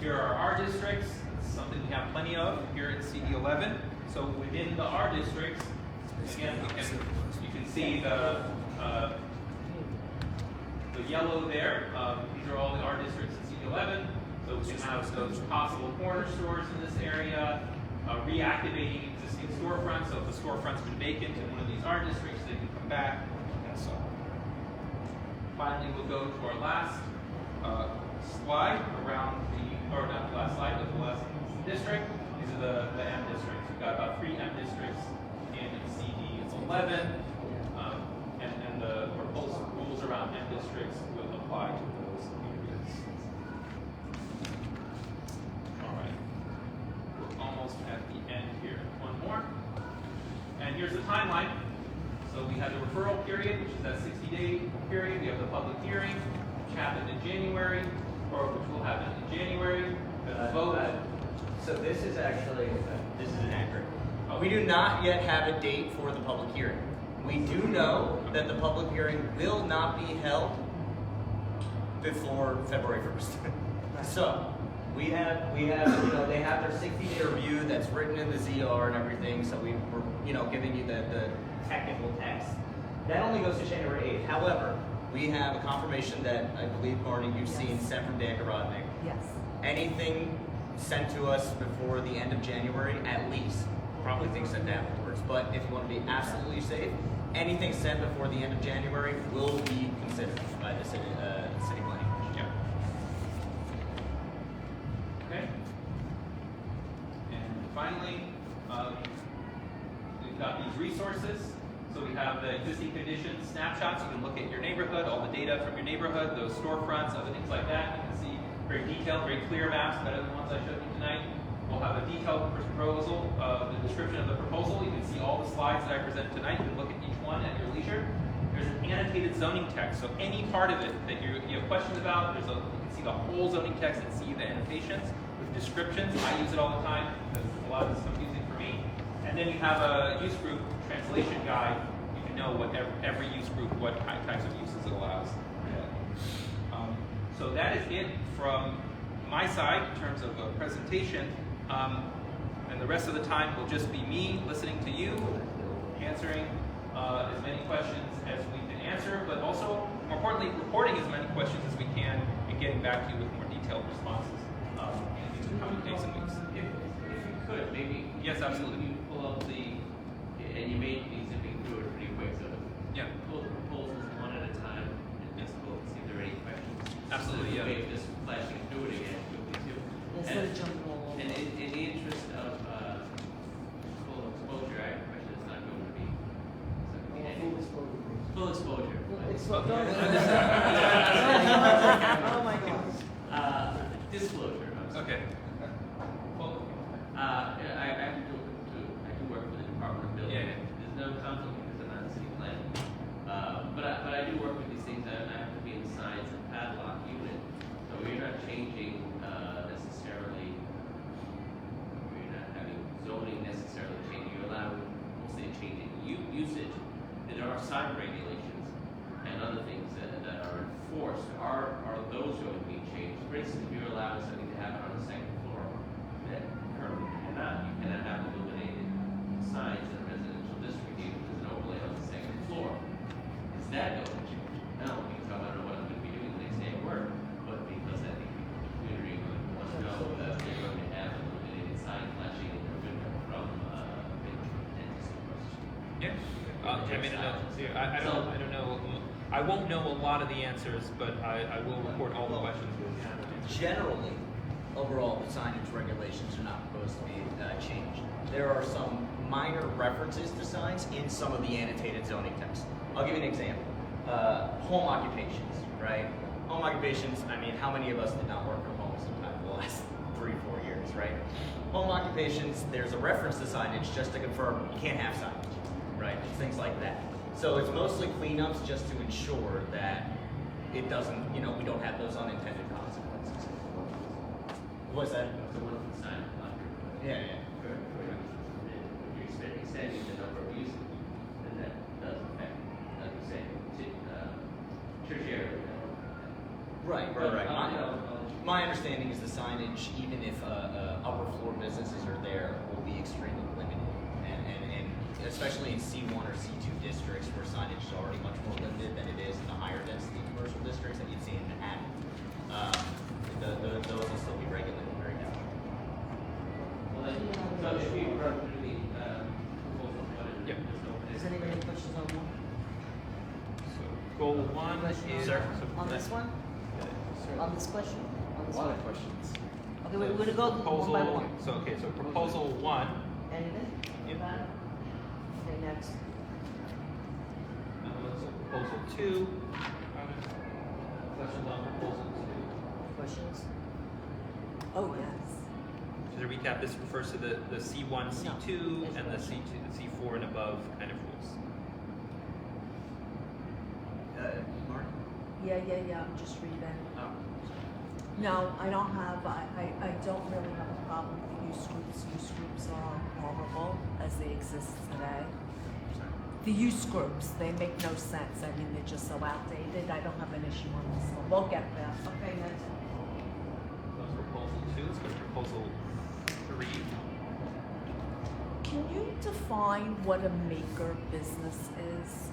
Here are our districts. It's something we have plenty of here at CD11. So within the R districts, again, you can see the yellow there. These are all the R districts in CD11. So we can have those possible corner stores in this area, reactivating existing storefronts. So if the storefront's been vacant in one of these R districts, they can come back, and so on. Finally, we'll go to our last slide around or not the last slide, but the last district. These are the M districts. We've got about 3 M districts in CD11, and the proposed rules around M districts will apply to those areas. All right, we're almost at the end here. One more, and here's the timeline. So we have the referral period, which is that 60-day period. We have the public hearing, which happened in January, or which will happen in January. The vote. So this is actually, this is inaccurate. We do not yet have a date for the public hearing. We do know that the public hearing will not be held before February 1st. So we have, you know, they have their 60-day review that's written in the ZR and everything. So we're, you know, giving you the technical text. That only goes to January 8th. However, we have a confirmation that I believe, Marnie, you've seen sent from Dan Garodnick. Yes. Anything sent to us before the end of January, at least, probably things sent afterwards, but if you want to be absolutely safe, anything sent before the end of January will be considered by the city planning commission. Yeah. Okay. And finally, we've got these resources. So we have the existing conditions snapshots. You can look at your neighborhood, all the data from your neighborhood, those storefronts, other things like that. You can see very detailed, very clear maps, better than the ones I showed you tonight. We'll have a detailed proposal, the description of the proposal. You can see all the slides that I presented tonight. You can look at each one at your leisure. There's an annotated zoning text, so any part of it that you have questions about, you can see the whole zoning text and see the annotations with descriptions. I use it all the time because a lot of it's confusing for me. And then you have a use group translation guide. You can know what every use group, what types of uses it allows. So that is it from my side in terms of a presentation. And the rest of the time will just be me listening to you, answering as many questions as we can answer, but also, more importantly, reporting as many questions as we can and getting back to you with more detailed responses in the coming days and weeks. If you could, maybe. Yes, absolutely. You pull up and you made me zipping through it pretty quick, so Yeah. pull the proposals one at a time and just pull, see if there are any questions. Absolutely, yeah. Maybe just flashing through it again quickly too. Instead of jumping all over. And in the interest of full exposure, I have a question that's not going to be. Full exposure. Oh my God. Disclosure. I'm sorry. Okay. I do work for the Department of Building. Yeah. There's no conflict because I'm not city planning. But I do work with these things. I have to be in the science and padlock unit. So we're not changing necessarily. We're not having zoning necessarily changing. You're allowing mostly changing usage. There are sign regulations and other things that are enforced. Are those going to be changed? For instance, if you're allowing something to happen on the second floor, that currently you cannot have illuminated signs in a residential district even if there's an overlay on the second floor. Is that going to change? No, because I don't know what I'm going to be doing the next day at work, but because I think people in the community are going to want to know that they're going to have an illuminated sign flashing in their window from dentist across the street. Yeah. I mean, I don't know. I won't know a lot of the answers, but I will report all the questions. Generally, overall, the signage regulations are not supposed to be changed. There are some minor references to signs in some of the annotated zoning text. I'll give you an example. Home occupations, right? Home occupations, I mean, how many of us did not work from home sometime in the last 3-4 years, right? Home occupations, there's a reference to signage just to confirm you can't have signage, right? Things like that. So it's mostly cleanups just to ensure that it doesn't, we don't have those unintended consequences. What's that? The one from the sign. Yeah. You're extending the number of uses, and that does affect, like you say, tertiary. Right. My understanding is the signage, even if upper floor businesses are there, will be extremely limited. And especially in C1 or C2 districts where signage is already much more limited than it is in the higher density commercial districts that you'd see in Manhattan. Those will still be regulated very heavily. Well, so if you run through the proposal, Yep. Does anybody have questions on one? So goal one is Sir? On this one? On this question? On A this lot one? of questions. Okay, we're gonna go one by one. So proposal one. Anything? Yep. Got it? Okay, next. So proposal two. Questions on proposal two. Questions? Oh, yes. So to recap, this refers to the C1, C2, and the C4 and above kind of rules. Mark? Yeah, I'm just reading. Oh. No, I don't really have a problem with use groups. Use groups are horrible as they exist today. The use groups, they make no sense. I mean, they're just so outdated. I don't have an issue on this one. We'll get there. Okay, next. That's proposal two. Let's go to proposal three. Can you define what a maker business is?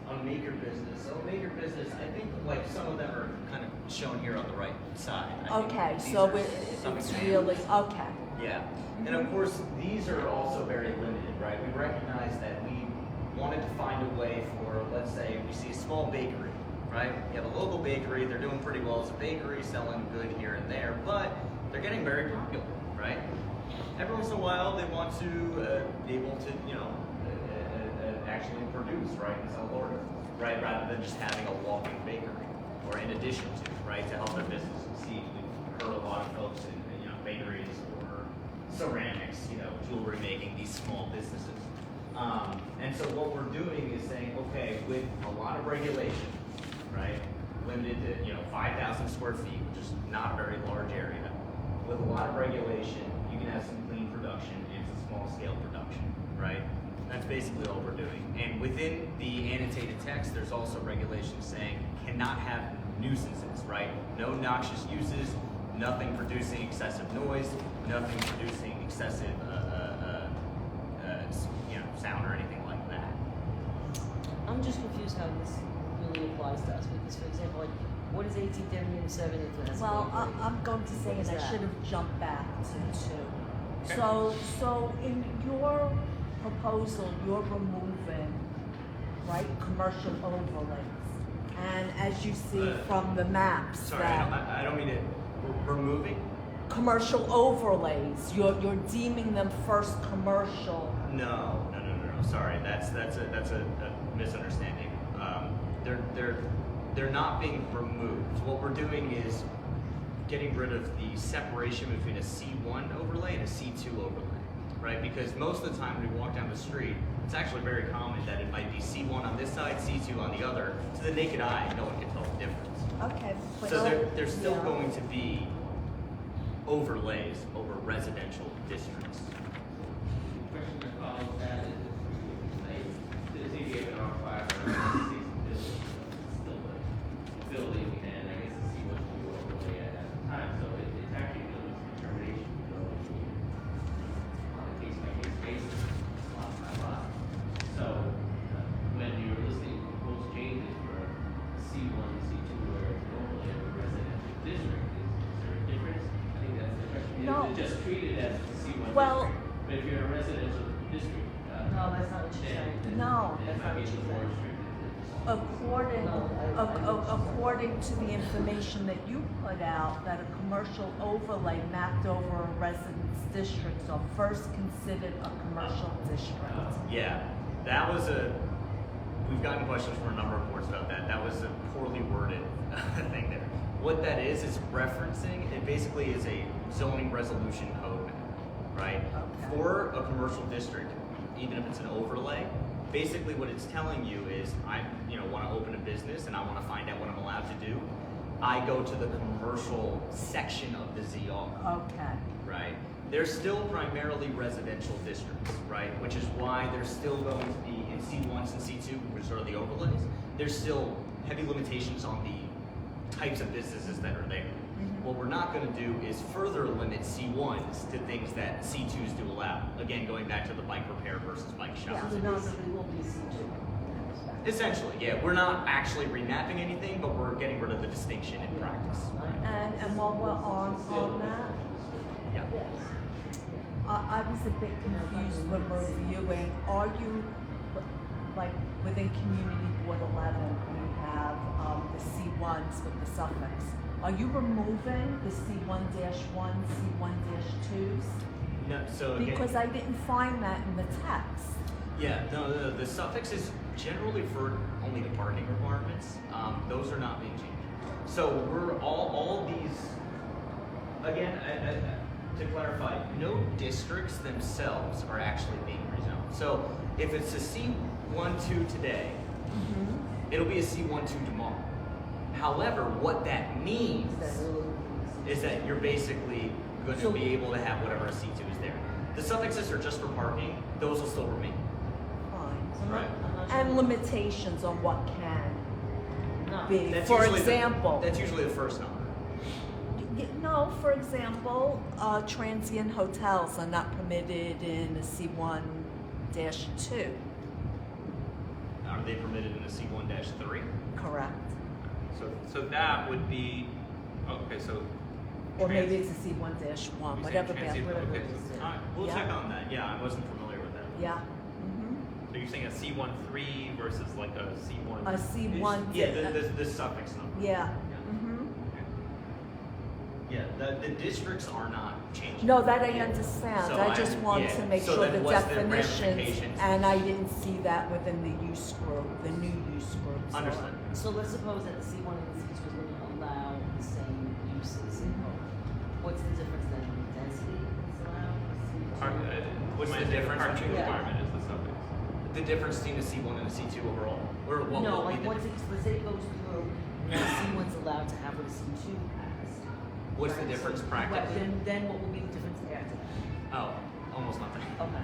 A maker business. So a maker business, I think like some of them are kind of shown here on the right side. I think Okay, these so are it's some really, examples. okay. Yeah, and of course, these are also very limited, right? We recognize that we wanted to find a way for, let's say, we see a small bakery, right? You have a local bakery, they're doing pretty well as a bakery, selling good here and there, but they're getting very popular, right? Every once in a while, they want to be able to, actually produce, right, and sell orders, right, rather than just having a walking bakery, or in addition to, right, to help their business succeed. We've heard a lot of folks in bakeries or ceramics, jewelry making, these small businesses. And so what we're doing is saying, okay, with a lot of regulation, right, limited to 5,000 square feet, which is not a very large area, with a lot of regulation, you can have some clean production, and it's a small scale production, right? That's basically all we're doing. And within the annotated text, there's also regulations saying cannot have nuisances, right? No noxious uses, nothing producing excessive noise, nothing producing excessive, sound or anything like that. I'm just confused how this really applies to us, because for example, like, what is 18-7 if it has? Well, a break? I'm going to say, What is and I that? should have jumped back to 2. Okay. So in your proposal, you're removing, right, commercial overlays. And as you see from the maps, Sorry, that I don't mean it. Removing? commercial overlays, you're deeming them first commercial. No. Sorry, that's a misunderstanding. They're not being removed. What we're doing is getting rid of the separation between a C1 overlay and a C2 overlay, right? Because most of the time when we walk down the street, it's actually very common that it might be C1 on this side, C2 on the other. To the naked eye, no one can tell the difference. Okay. But So there's still yeah. going to be overlays over residential districts. Question that follows that is, the ZBA and R5 still a building, and I guess the C1 will overlay at the time, so it's actually a determination on a case-by-case basis, lot by lot. So, when you're listing proposed changes for C1 and C2 where it's overlay of a residential district, is there a difference? I think that's the question. No. Is it just treated as a C1 Well- district? But if you're a residential district, No, that's not what you're then saying. No. it might be a little more restricted. According to the information that you put out, that a commercial overlay mapped over a residence districts are first considered a commercial district. Yeah, that was we've gotten questions from a number of boards about that. That was a poorly worded thing there. What that is referencing, it basically is a zoning resolution code map, right? Okay. For a commercial district, even if it's an overlay, basically what it's telling you is I want to open a business and I want to find out what I'm allowed to do. I go to the commercial section of the ZR. Okay. Right? They're still primarily residential districts, right? Which is why there's still going to be in C1s and C2, which are the overlays, there's still heavy limitations on the types of businesses that are there. What we're not going to do is further limit C1s to things that C2s do allow. Again, going back to the bike repair versus bike shop. Yeah. So basically, will be C2. Essentially, yeah, we're not actually remapping anything, but we're getting rid of the distinction in practice. And while we're on that, Yeah. I was a bit confused when reviewing. Are you, like, within Community Board 11, you have the C1s with the suffix. Are you removing the C1-1, C1-2s? No, so again, Because I didn't find that in the text. yeah, no, the suffix is generally for only the parking requirements. Those are not being changed. So we're all these, again, to clarify, no districts themselves are actually being rezoned. So if it's a C12 today, it'll be a C12 tomorrow. However, what that means is that you're basically going to be able to have whatever a C2 is there. The suffixes are just for parking; those will still remain. Fine. Right. And limitations on what can No. be. That's For usually example, that's usually the first number. no, for example, transient hotels are not permitted in a C1-2. Are they permitted in the C1-3? Correct. So that would be, okay, so. Or maybe trans- it's a C1-1, you say whatever. transient- whatever okay. it is. All right, we'll Yeah. check on that. Yeah, I wasn't familiar with that. Yeah. So you're saying a C13 versus like a C1? A C1. Yeah, the suffix number. Yeah. Yeah, the districts are not changing. No, that I understand. So I just wanted yeah, to make so sure then the what's the definitions, ramifications? and I didn't see that within the use group, the new use group. So- Understood. So let's suppose that the C1 and the C2 is going to allow the same uses in both. What's the difference then? Density is allowed? Park- What's my the difference Parking between- requirement is the suffix. The difference between a C1 and a C2 overall? Or what No, will be like the once it, let's say it goes through, and the C1's allowed to have what a C2 has. What's the Right, difference so practically? Then what will be the difference after that? Oh, almost nothing. Okay.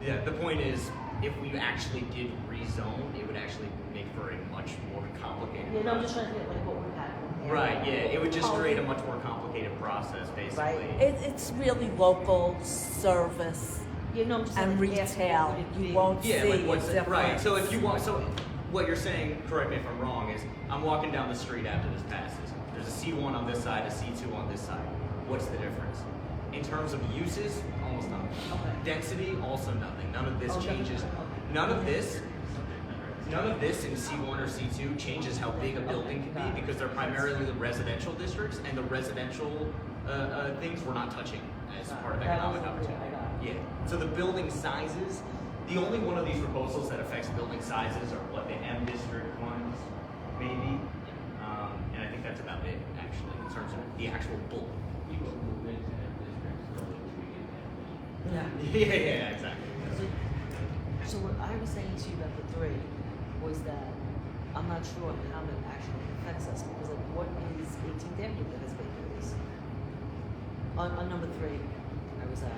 Yeah, the point is, if we actually did rezone, it would actually make for a much more complicated Yeah, no, I'm just process. trying to get like what would happen. there. Right, yeah, it would just create a much more complicated process, basically. It's really local service Yeah, no, I'm just and like, asking retail. what would it You be? won't Yeah, see like what's a it, right, difference. so if you want, so what you're saying, correct me if I'm wrong, is I'm walking down the street after this passes. There's a C1 on this side, a C2 on this side. What's the difference? In terms of uses, almost nothing. Okay. Density, also nothing. None of this Oh, nothing. changes. Okay. None of this in C1 or C2 changes how big a building can be because they're primarily the residential districts and the residential things we're not touching as part of That economic wasn't clear, opportunity. I got it. Yeah. So the building sizes, the only one of these proposals that affects building sizes are what the M district ones, maybe. And I think that's about it, actually, in terms of the actual bulk. People move into M districts, so that we get Yeah. Yeah, exactly. So what I was saying to you about the three was that I'm not sure how it actually affects us because like what is 18th Avenue that has bakeries? On number 3, I was at.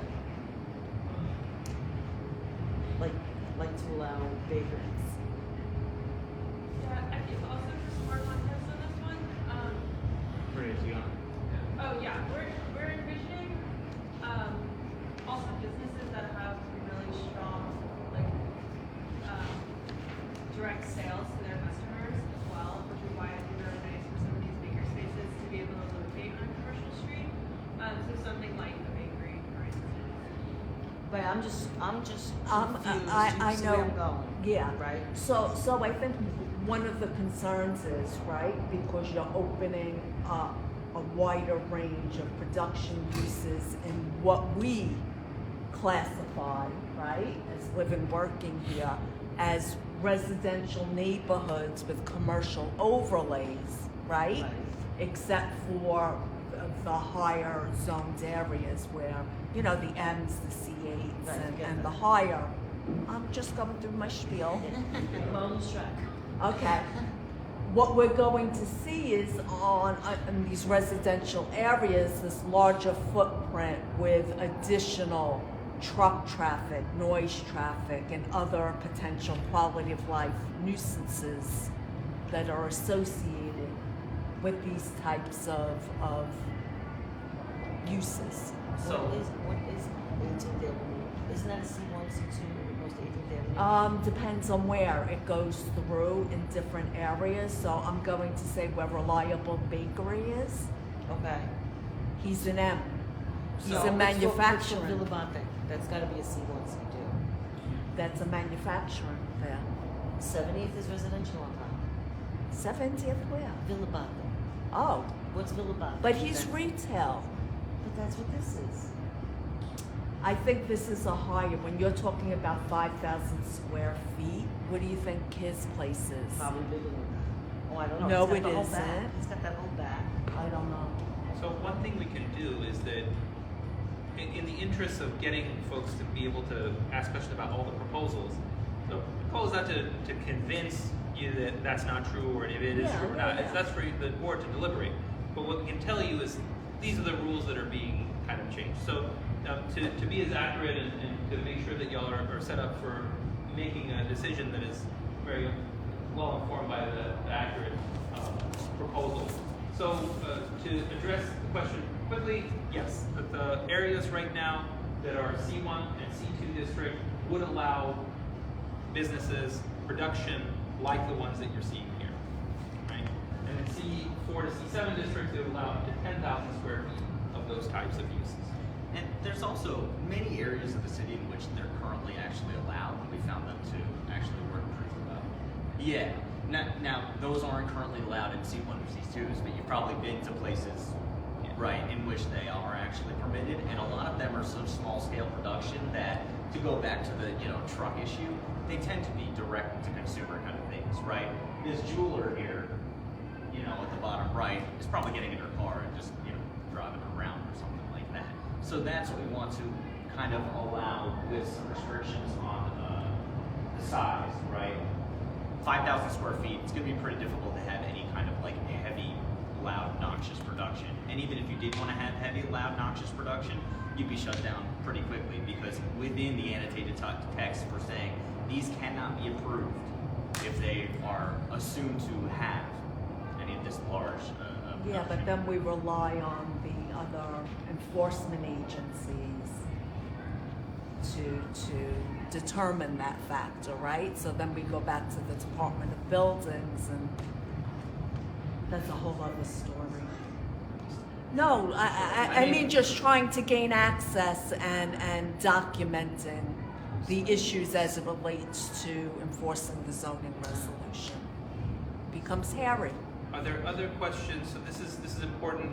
Like to allow bakeries. Yeah, I think also for some more context on this one, Pretty much, yeah. oh yeah, we're envisioning, also businesses that have really strong, like, direct sales to their customers as well, which is why I think they're nice for some of these bigger spaces to be able to locate on a commercial street. So something like a bakery, for instance. But I'm just confused. I You see where know. I'm going. Yeah. Right? So I think one of the concerns is, right, because you're opening up a wider range of production uses in what we classify, right, as living, working here, as residential neighborhoods with commercial overlays, right? Right. Except for the higher zoned areas where, you know, the M's, the C8s, Right, get and that. the higher. I'm just going through my spiel. Bonus track. Okay. What we're going to see is in these residential areas, this larger footprint with additional truck traffic, noise traffic, and other potential quality of life nuisances that are associated with these types of uses. So- what is 18th Avenue? Isn't that a C1, C2, opposed to 18th Avenue? Depends on where it goes through in different areas. So I'm going to say where Reliable Bakery is. Okay. He's an M. He's So- a What's manufacturer. Villabonte? That's got to be a C1, C2. That's a manufacturer there. 70th is residential on top. 70th where? Villabonte. Oh, What's Villabonte? but he's That's- retail. But that's what this is. I think this is a higher, when you're talking about 5,000 square feet, what do you think his place is? Probably bigger than that. Oh, I don't know. No, It's got it the whole back. isn't. It's got that whole back. I don't know. So one thing we can do is that, in the interest of getting folks to be able to ask questions about all the proposals, so the goal is not to convince you that that's not true or if it is Yeah, true or yeah, not. yeah. That's for the board to deliberate. But what we can tell you is these are the rules that are being kind of changed. So to be as accurate and to make sure that y'all are set up for making a decision that is very well informed by the accurate proposal. So to address the question quickly, yes, the areas right now that are C1 and C2 district would allow businesses, production, like the ones that you're seeing here, right? And in C4 to C7 districts, it would allow up to 10,000 square feet of those types of uses. And there's also many areas of the city in which they're currently actually allowed, and we found them to actually work pretty well. Yeah. Now, those aren't currently allowed in C1 or C2s, but you've probably been to places, right, in which they are actually permitted, and a lot of them are such small-scale production that, to go back to the truck issue, they tend to be direct-to-consumer kind of things, right? This jeweler here, at the bottom right, is probably getting in her car and just driving around or something like that. So that's what we want to kind of allow with some restrictions on the size, right? 5,000 square feet, it's going to be pretty difficult to have any kind of like heavy loud, obnoxious production. And even if you did want to have heavy, loud, obnoxious production, you'd be shut down pretty quickly because within the annotated text, we're saying these cannot be approved if they are assumed to have any of this large. Yeah, but production. then we rely on the other enforcement agencies to determine that factor, right? So then we go back to the Department of Buildings, and that's a whole other story. No, I mean just trying to gain access and documenting the issues as it relates to enforcing the zoning resolution. Becomes hairy. Are there other questions? So this is important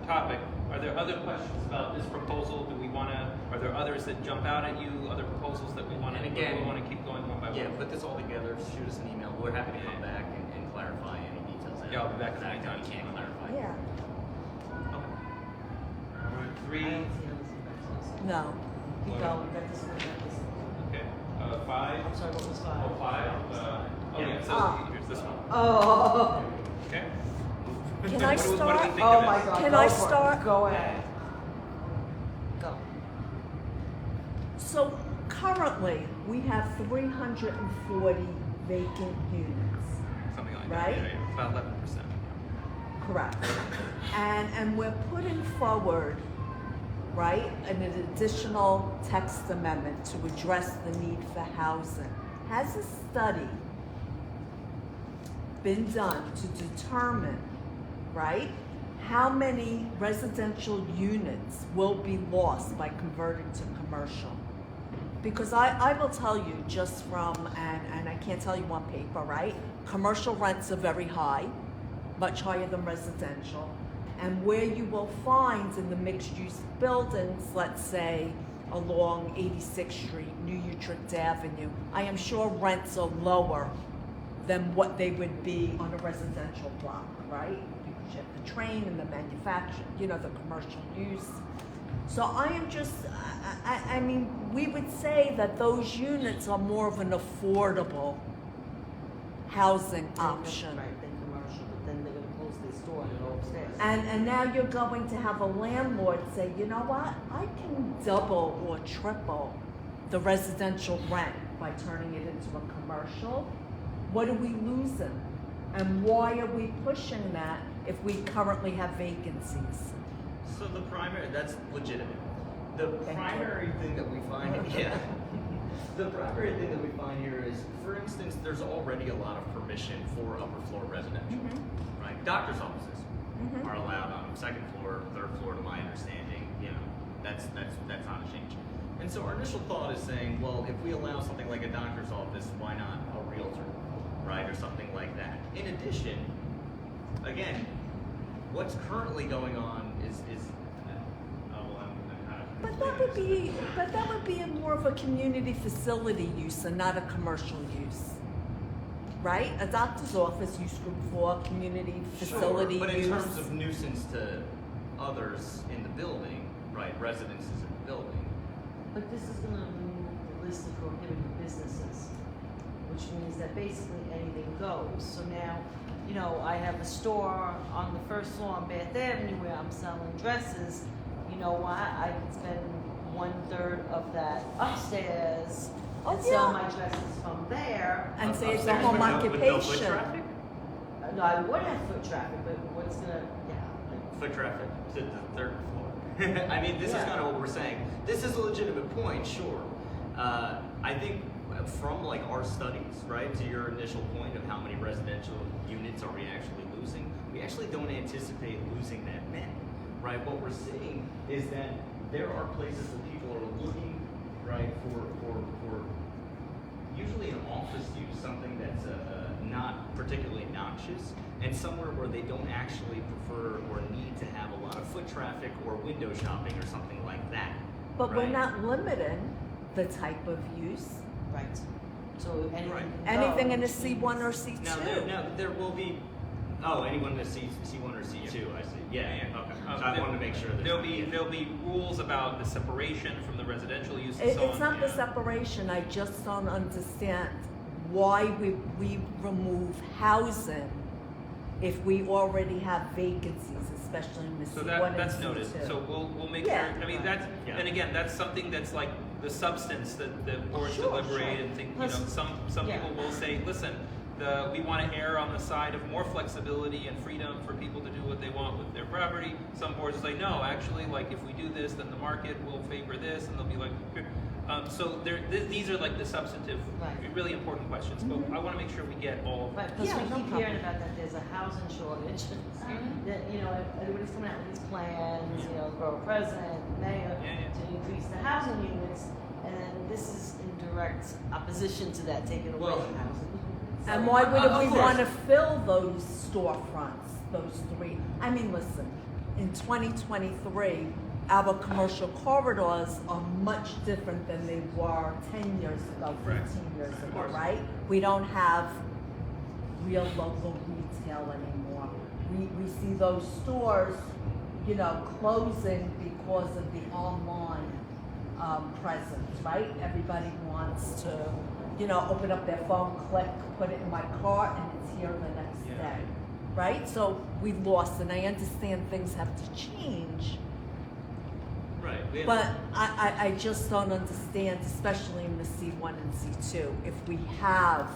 topic. Are there other questions about this proposal? Do we want to? Are there others that jump out at you? Other proposals that we want to? And again, we want to keep going one by one. Yeah, put this all together, shoot us an email. We're happy to come back and clarify any details. Yeah, I'll be back that anytime. we can't clarify. Yeah. Okay. All right, I three. don't see how this affects us. No. Keep going, got this one, got this one. Okay. Five. I'm sorry, what was five? Oh, five. Yeah. So Ah. here's this one. Oh. Okay. Can I What do we start? think Oh of my this? God. Can go I for it. start? Go ahead. Go. So currently, we have 340 vacant units. Something like Right? that. Yeah, about 11%. Correct. And we're putting forward, right, an additional text amendment to address the need for housing. Has a study been done to determine, right, how many residential units will be lost by converting to commercial? Because I will tell you just from, and I can't tell you on paper, right? Commercial rents are very high, much higher than residential. And where you will find in the mixed-use buildings, let's say along 86th Street, New Utrecht Avenue, I am sure rents are lower than what they would be on a residential block, right? Because you have the train and the manufacturing, you know, the commercial use. So I am just, I mean, we would say that those units are more of an affordable housing option. Right, then commercial, but then they're gonna close their store and go upstairs. And now you're going to have a landlord say, you know what, I can double or triple the residential rent by turning it into a commercial. What are we losing? And why are we pushing that if we currently have vacancies? So the primary, that's legitimate. The Thank primary thing that we find, yeah. The primary thing that we find here is, for instance, there's already a lot of permission for upper floor residential, right? Doctor's offices are allowed on second floor, third floor, to my understanding. You know, that's not a change. And so our initial thought is saying, well, if we allow something like a doctor's office, why not a realtor, right, or something like that? In addition, again, what's currently going on is But that would be more of a community facility use and not a commercial use. Right? A doctor's office, use group 4, community facility sure, but use. in terms of nuisance to others in the building, right, residences in the building. But this is gonna remove the list of prohibited businesses, which means that basically anything goes. So now, you know, I have a store on the first floor on Bath Avenue where I'm selling dresses. You know what? I can spend 1/3 of that upstairs Oh, and sell yeah. my dresses from there. And say it's a Upstairs home with no foot occupation. traffic? No, I would have foot traffic, but what's gonna, yeah. like- Foot traffic to the third floor. I mean, this is Yeah. kind of what we're saying. This is a legitimate point, sure. I think from like our studies, right, to your initial point of how many residential units are we actually losing, we actually don't anticipate losing that many, right? What we're seeing is that there are places where people are looking, right, for usually an office use, something that's not particularly noxious, and somewhere where they don't actually prefer or need to have a lot of foot traffic or window shopping or something like that. But we're right? not limiting the type of use. Right. So anything Right. can go, Anything in a which C1 or means- C2. Now there will be. Oh, anyone in C1 or C2, I see. Yeah, okay. So I wanted to make sure that There'll be rules about the separation from the residential use and It's so on. not the yeah. separation, I just don't understand why we remove housing if we already have vacancies, especially in the So C1 and that's C2. noted, so we'll make Yeah. sure, I mean, that's, Yeah. and again, that's something that's like the substance that the boards Sure, deliberate sure. and think, you know, Plus- some yeah. people will say, listen, we wanna err on the side of more flexibility and freedom for people to do what they want with their property. Some boards will say, no, actually, like, if we do this, then the market will favor this, and they'll be like, here. So these are like the substantive, Right. really important questions, but I wanna make sure we get all of them. Right, because Yeah, we no keep problem. hearing about that there's a housing shortage. That, you know, everybody's coming out with these plans, you know, borough president, mayor, Yeah, yeah. to increase the housing units. And then this is in direct opposition to that, taking away Well, housing. And why Of wouldn't we course. want to fill those storefronts, those three? I mean, listen, in 2023, our commercial corridors are much different than they were 10 years ago, 15 years Of ago, course. right? We don't have real local retail anymore. We see those stores, you know, closing because of the online presence, right? Everybody wants to, you know, open up their phone, click, put it in my cart, and it's here the next Yeah. day, right? So we've lost, and I understand things have to change, Right. we have- but I just don't understand, especially in the C1 and C2, if we have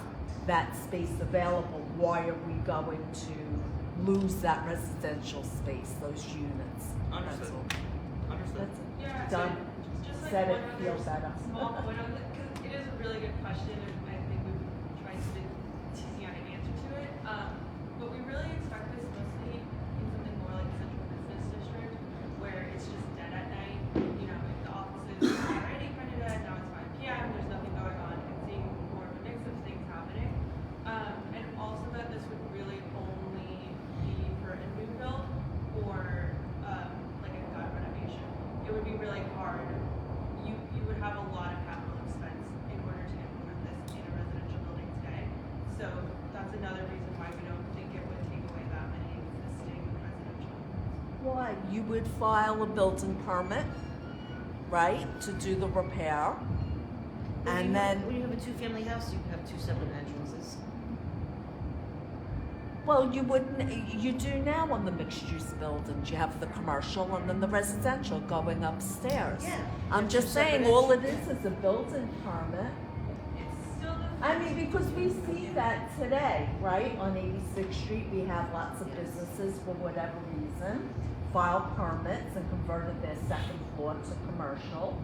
that space available, why are we going to lose that residential space, those units? That's Understood. all. Understood. That's it. Yeah, Done. just like Said one it, feel other better. small point on that, because it is a really good question, and I think we've tried to teasing out an answer to it. But we really expect this mostly in something more like a central business district, where it's just dead at night. You know, if the offices are already printed at, now it's 5 p.m., there's nothing going on, and seeing more of a mix of things happening. And also that this would really only be for a new build or like a gut renovation. It would be really hard. You would have a lot of capital expense in order to implement this in a residential building today. So that's another reason why we don't think it would take away that many existing residential. Why? You would file a building permit, right, to do the repair, and then, When you have a two-family house, you have two separate entrances. well, you wouldn't, you do now on the mixed-use buildings. You have the commercial and then the residential going upstairs. Yeah. I'm Have just two separate saying, all it is a building permit. It's still the. I mean, because we see that today, right? On 86th Street, we have lots of businesses, for whatever reason, filed permits and converted their second floor to commercial.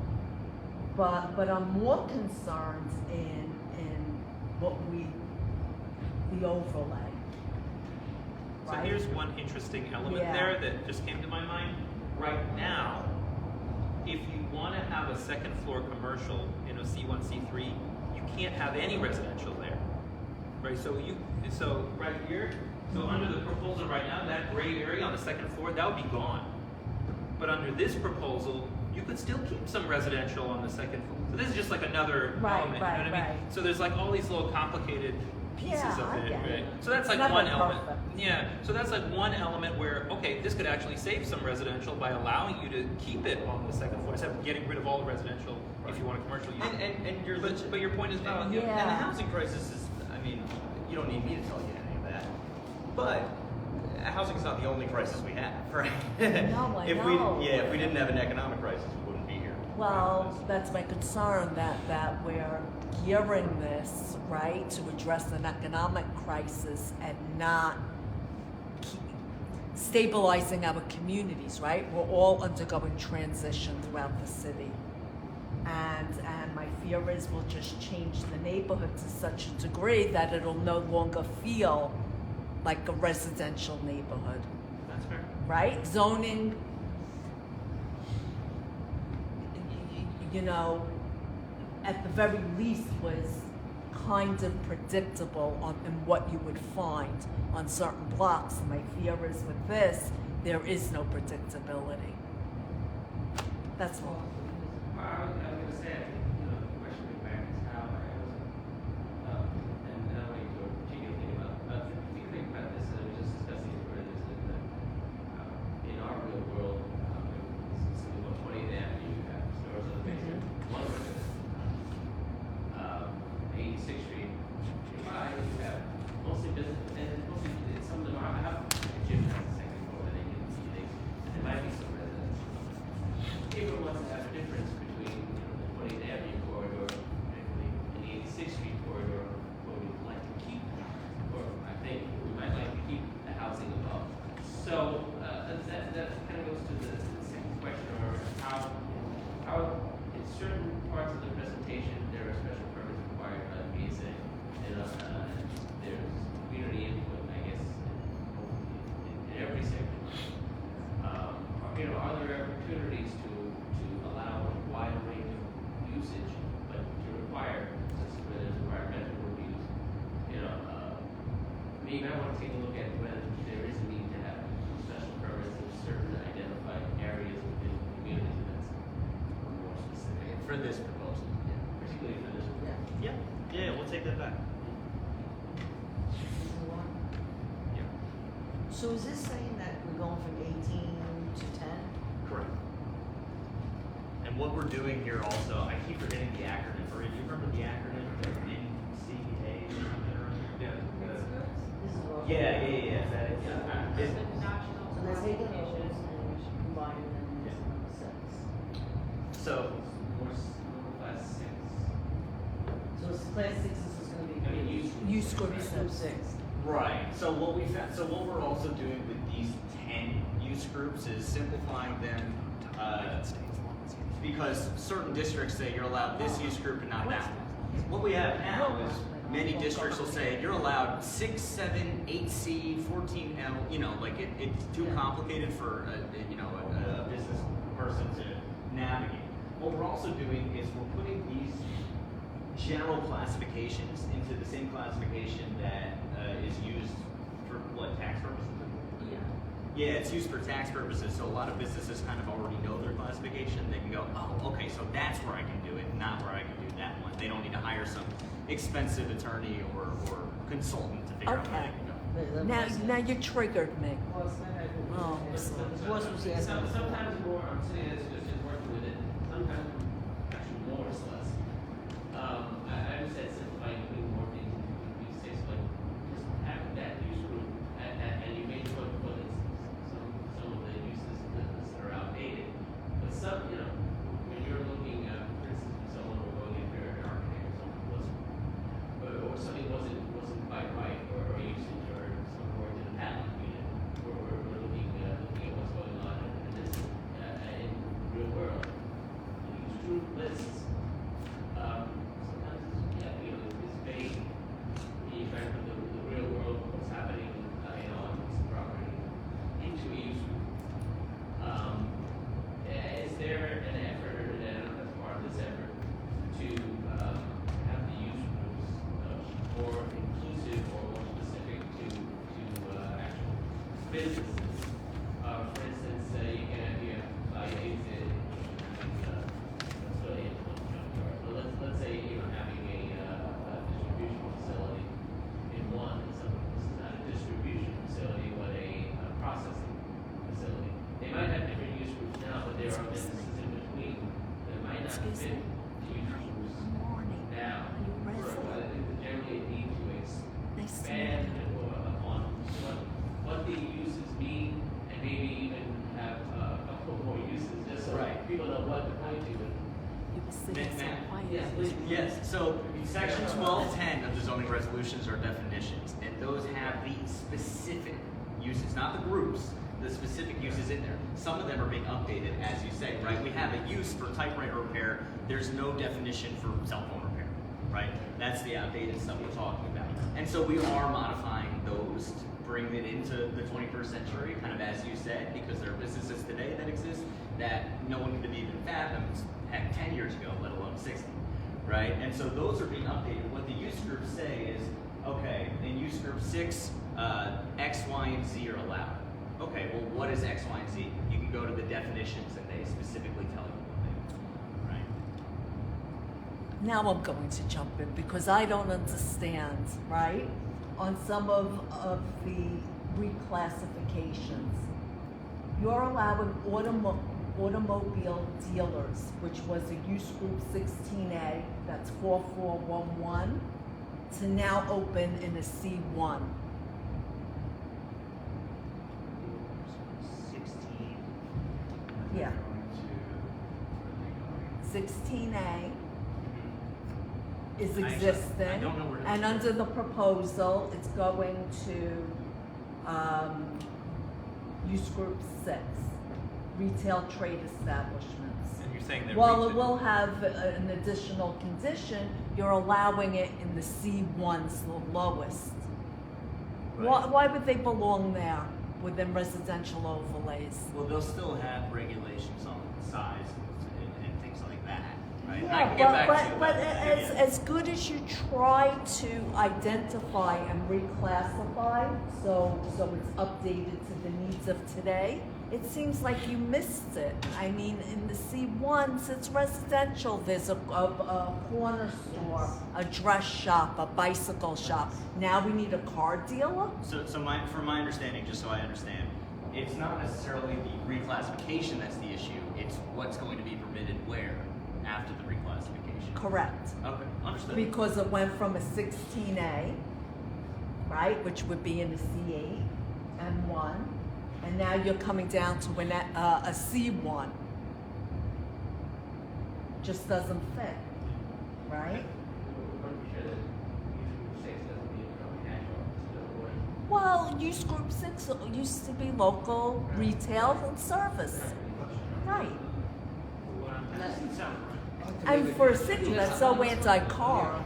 But I'm more concerned in the overlay. So Right? here's one interesting element Yeah. there that just came to my mind. Right now, if you want to have a second floor commercial in a C1, C3, you can't have any residential there. Right, so right here, so under the proposal right now, that gray area on the second floor, that would be gone. But under this proposal, you could still keep some residential on the second floor. So this is just like another Right, element, you know right, what I mean? right. So there's like all these little complicated pieces Yeah, of I it, get right? it. So that's like Never one element. perfect. Yeah, so that's like one element where, okay, this could actually save some residential by allowing you to keep it on the second floor instead of getting rid of all the residential if you want a commercial use. And you're But your point is valid. Yeah. And the housing crisis is, I mean, you don't need me to tell you any of that. But housing is not the only crisis we have, right? No, I know. If we didn't have an economic crisis, we wouldn't be here. Well, that's my concern, that we're gearing this, right, to address an economic crisis and not stabilizing our communities, right? We're all undergoing transition throughout the city. And my fear is we'll just change the neighborhood to such a degree that it'll no longer feel like a residential neighborhood, That's fair. right? Zoning, you know, at the very least was kind of predictable in what you would find on certain blocks. And my fear is with this, there is no predictability. That's all. I was gonna say, I think, you know, the question we back is how, and I don't want to go particularly think about, if you think about this, and I was just discussing it earlier, is that, in our real world, this is about 20th Avenue, you have stores on the basement, one of them is, 86th Street, nearby, you have mostly business, and mostly, some of them are, have you might wanna take a look at whether there is a need to have special permits in certain identified areas within communities that's more specific. For this proposal. Particularly for this. Yeah. Yeah, we'll take that back. Yeah. So is this saying that we're going from 18 to 10? Correct. And what we're doing here also, I keep forgetting the acronym. Do you remember the acronym? NCA? Yeah. This is all. Yeah. Is that it? It's the national So let's take it classification. and we should combine them into number 6. So, More class 6. So it's class 6, this is gonna be. I mean, Use group Group 6. right. So what we found, so what we're also doing with these 10 use groups is simplifying them, because certain districts say you're allowed this use group and not that one. What we have now is many districts will say you're allowed 6, 7, 8C, 14L. You know, like it's too complicated for a business person to navigate. What we're also doing is we're putting these general classifications into the same classification that is used for what, tax purposes? Yeah. Yeah, it's used for tax purposes, so a lot of businesses kind of already know their classification. They can go, oh, okay, so that's where I can do it, not where I can do that one. They don't need to hire some expensive attorney or consultant to figure out where they can go. Now you triggered me. Oh, What's was the answer? Sometimes more, I'm saying it's just working with it, sometimes actually more is less. I would say simplifying, putting more things into these six, but just having that use group, and you may put some of the uses that are outdated. But some, when you're looking, for instance, someone were going in there, an architect or something wasn't, or something wasn't quite right, or usage, or some work in the patent unit, we're looking at what's going on in this, in the real world. Use group lists, sometimes it's vague. You try to put the real world, what's happening, on a piece of property into a use group. Is there an effort, and I don't know if that's part of this effort, to have the use groups more inclusive or more specific to actual businesses? For instance, you have exit, that's really into one junkyard. So let's say having a distribution facility in one. This is not a distribution facility, but a processing facility. They might have different use groups now, but there are businesses in between that might not fit use groups now. Generally need to expand on what the uses mean, and maybe even have a couple more uses, just so Right. people know what to point to. Yes, so section 1210 of the zoning resolutions are definitions, and those have the specific uses, not the groups, the specific uses in there. Some of them are being updated, as you say, right? We have a use for typewriter repair. There's no definition for cell phone repair, right? That's the outdated stuff we're talking about. And so we are modifying those to bring it into the 21st century, kind of as you said, because there are businesses today that exist that no one could have even fathomed, heck, 10 years ago, let alone 60, right? And so those are being updated. What the use groups say is, okay, in use group 6, X, Y, and Z are allowed. Okay, well, what is X, Y, and Z? You can go to the definitions and they specifically tell you what they are, right? Now I'm going to jump in because I don't understand, right? On some of the reclassifications, you're allowing automobile dealers, which was a use group 16A, that's 4411, to now open in a C1. 16. Yeah. 16A is I existing, don't know where it is. and under the proposal, it's going to use group 6, retail trade establishments. And you're saying that While it will have an additional condition, you're allowing it in the C1's the lowest. Right. Why would they belong there within residential overlays? Well, they'll still have regulations on size and things like that, right? Yeah, I can get back to you. but about that, as, yeah. as good as you try to identify and reclassify, so it's updated to the needs of today, it seems like you missed it. I mean, in the C1s, it's residential. There's a corner store, a dress shop, a bicycle shop. Now we need a car dealer? So from my understanding, just so I understand, it's not necessarily the reclassification that's the issue. It's what's going to be permitted where after the reclassification. Correct. Okay, understood. Because it went from a 16A, right, which would be in a C8 and 1, and now you're coming down to a C1. Just doesn't fit, right? Well, use group 6 used to be local, retail, and service. Right. And for a city that's so anti-car.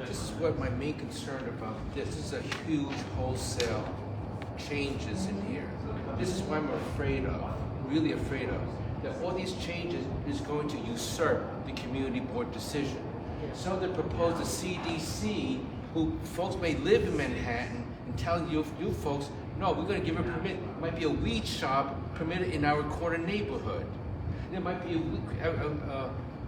This is what my main concern about this is a huge wholesale changes in here. This is what I'm afraid of, really afraid of, that all these changes is going to usurp the community board decision. Some of them propose a CDC, who folks may live in Manhattan, and tell you folks, no, we're going to give a permit. It might be a weed shop permitted in our corner neighborhood. There might be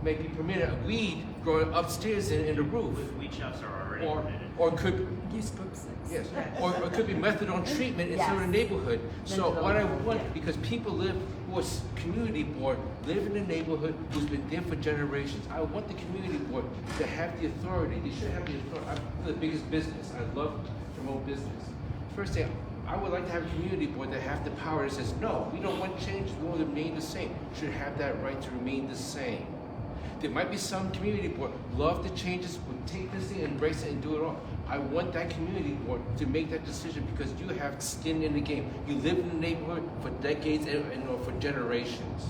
maybe permitted a weed growing upstairs in the roof. Weed shops are already permitted. Or could Use group 6. yes, or it could be methadone treatment in some of the neighborhood. So what I want, because people live, who are community board, live in a neighborhood who's been there for generations. I want the community board to have the authority. They should have the authority. I'm the biggest business. I love to promote business. First thing, I would like to have a community board that have the power that says, no, we don't want change, we want to remain the same. Should have that right to remain the same. There might be some community board, love the changes, would take this thing, embrace it, and do it all. I want that community board to make that decision because you have skin in the game. You live in the neighborhood for decades and for generations.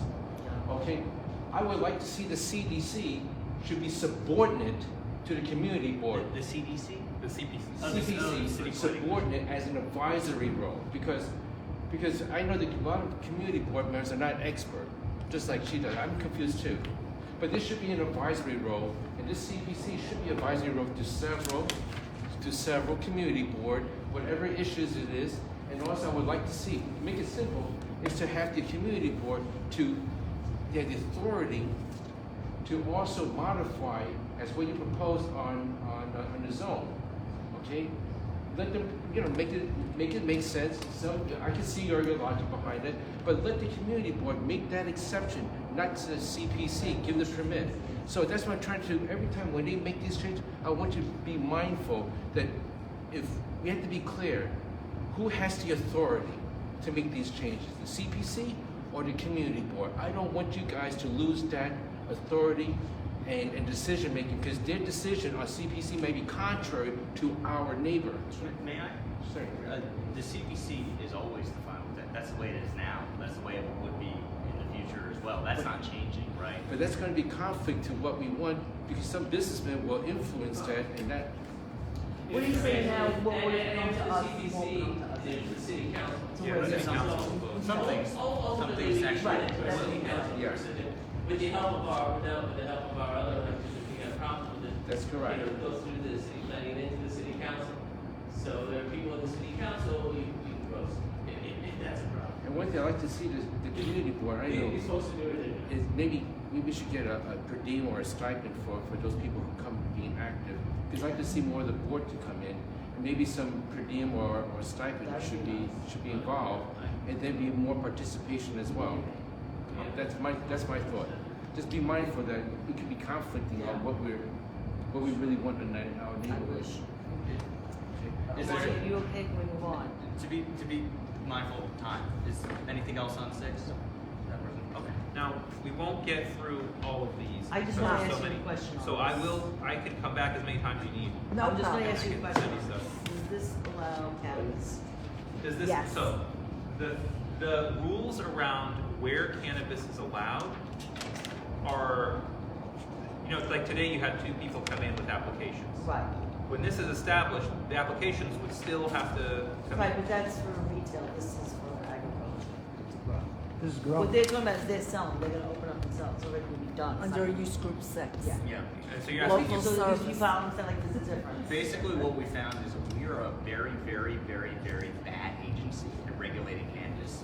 Okay? I would like to see the CDC should be subordinate to the community board. The CDC? The CPC. CPC subordinate as an advisory role because I know that a lot of community board members are not expert, just like she does. I'm confused too. But this should be an advisory role, and this CPC should be advisory role to several community board, whatever issues it is. And also I would like to see, to make it simple, is to have the community board to have the authority to also modify as what you proposed on the zone. Okay? Let them, make it make sense. So I can see your logic behind it, but let the community board make that exception, not to the CPC, give the permit. So that's what I'm trying to do. Every time when they make these changes, I want you to be mindful that if we have to be clear, who has the authority to make these changes, the CPC or the community board? I don't want you guys to lose that authority and decision making, because their decision on CPC may be contrary to our neighbor. May I? Sorry. The CPC is always the final. That's the way it is now. That's the way it would be in the future as well. That's not changing, right? But that's going to be conflict to what we want, because some businessmen will influence that, and that. What are you saying now? What would And come to us? the CPC, the city council. Yeah, the city council. Some things actually. Right. Yeah. With the help of our other electeds, if you have problems with it. That's correct. It goes through the city planning and into the city council. So there are people in the city council, you can roast, if that's a problem. And one thing I like to see the community board, I know, You're supposed to do it. is maybe we should get a per diem or a stipend for those people who come being active. Because I like to see more of the board to come in, and maybe some per diem or stipend should be involved, and then be more participation as well. That's my thought. Just be mindful that we could be conflicting on what we really want in our neighborhood. Is Are there, you okay? Can we move on? to be mindful of time, is anything else on 6? Okay. Now, we won't get through all of these. I just because wanna there's ask so you a many. question on So this. I can come back as many times as you need. No I'm just problem. gonna ask you a I can question. send you stuff. Does this allow cannabis? Is this, Yes. so, the rules around where cannabis is allowed are, like today you had 2 people come in with applications. Right. When this is established, the applications would still have to come Right, in. but that's for retail. This is for agriculture. This is What growing. they're talking about is they're selling. They're gonna open up and itself, it's already gonna be done. It's Under not- use group 6. Yeah. Yeah. So you're asking, Local So service. you found, I'm saying like, there's a difference. Basically, what we found is we are a very, very, very, very bad agency at regulating cannabis.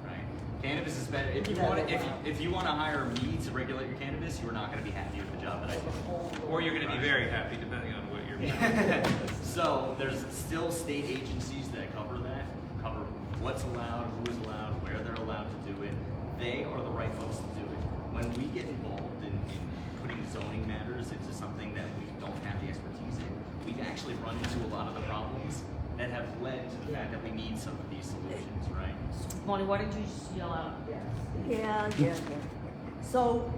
Right? Cannabis is better. If you Yeah, want to, wow. if you want to hire me to regulate your cannabis, you are not going to be happy with the job that I do. or you're gonna be very happy depending on what you're. So there's still state agencies that cover that, cover what's allowed, who is allowed, where they're allowed to do it. They are the right folks to do it. When we get involved in putting zoning matters into something that we don't have the expertise in, we've actually run into a lot of the problems that have led to the fact that we need some of these solutions, right? Bonnie, why didn't you just yell out yes? Yeah. So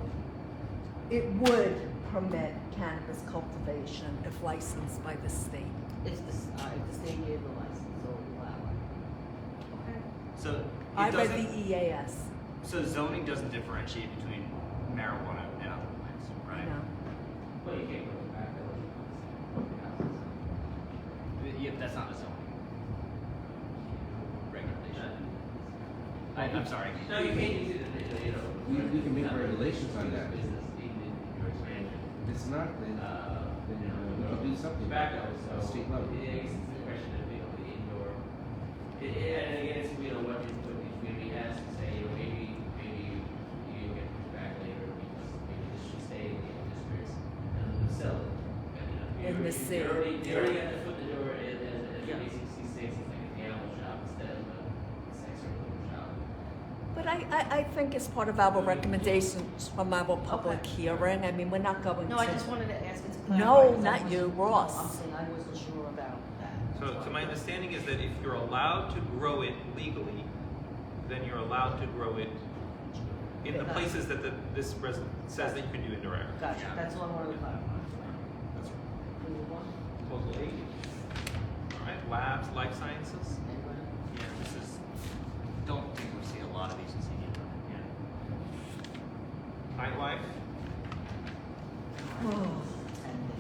it would permit cannabis cultivation if licensed by the state. If the state gave the license, so allow it. Okay. So I it read doesn't. the EAS. So zoning doesn't differentiate between marijuana and other plants, right? No. Well, you can't go back there. Yeah, that's not a zoning regulation. I'm sorry. No, you can't use it, you know. We can make regulations on that. Business, even in your expansion. If it's not, then we can do something. Tobacco, At so. state level. I guess it's the question of, you know, the indoor. And again, it's, you know, what is gonna be asked to say, you know, maybe you get pushed back later because maybe this should stay in the districts and sell it. And, you know, In the city. They already got the foot in the door as basically C6, it's like a piano shop instead of a sex or liquor shop. But I think as part of our recommendations from our public Okay. hearing, I mean, we're not going to. No, I just wanted to ask it to clarify. No, because I not wasn't- you, Ross. No, I'm saying I wasn't sure about that. So my understanding is that if you're allowed to grow it legally, then you're allowed to grow it in the Gotcha. places that this president says that you can do indoor agriculture. Gotcha, that's all I wanted to clarify. That's right. Can we move on? Proposal 8. All right, labs, life sciences. Anybody? Yeah, this is, don't think we see a lot of these in CD. Yeah. Nightlife.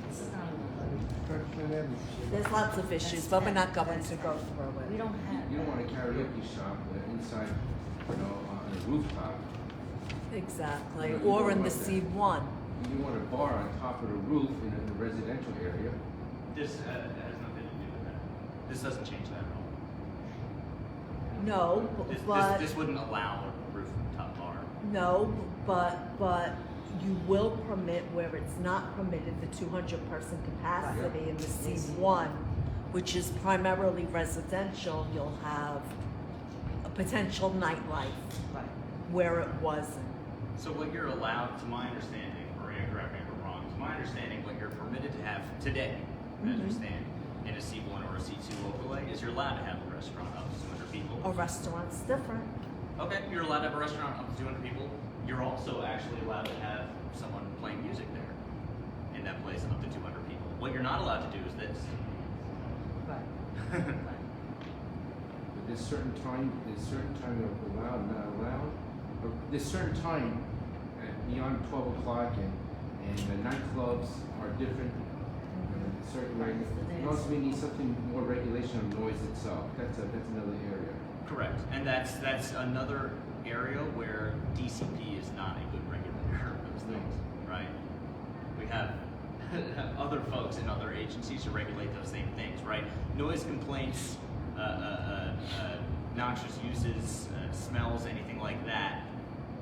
This is not even There's lots of issues, but we're not going to go through we it. don't have. You don't want a karaoke shop inside, on a rooftop. Exactly, You or know in the about that. C1. You want a bar on top of the roof in a residential area. This has nothing to do with that. This doesn't change that at all. No, but. This wouldn't allow a rooftop bar. No, but you will permit where it's not permitted the 200-person capacity in the C1, which is primarily residential. You'll have a potential nightlife Right. where it wasn't. So what you're allowed, to my understanding, Maria, correct me if I'm wrong, to my understanding, what you're permitted to have today, as we stand, in a C1 or a C2 overlay, is you're allowed to have a restaurant up to 200 people. A restaurant's different. Okay, you're allowed to have a restaurant up to 200 people. You're also actually allowed to have someone playing music there in that place up to 200 people. What you're not allowed to do is this. Right. Right. But there's certain time you're allowed, not allowed. Or there's certain time beyond 12 o'clock and the nightclubs are different. Certain and also we need something more regulation on noise itself. That's another area. Correct, and that's another area where DCP is not a good regulator of those things, right? We have other folks in other agencies who regulate those same things, right? Noise complaints, noxious uses, smells, anything like that.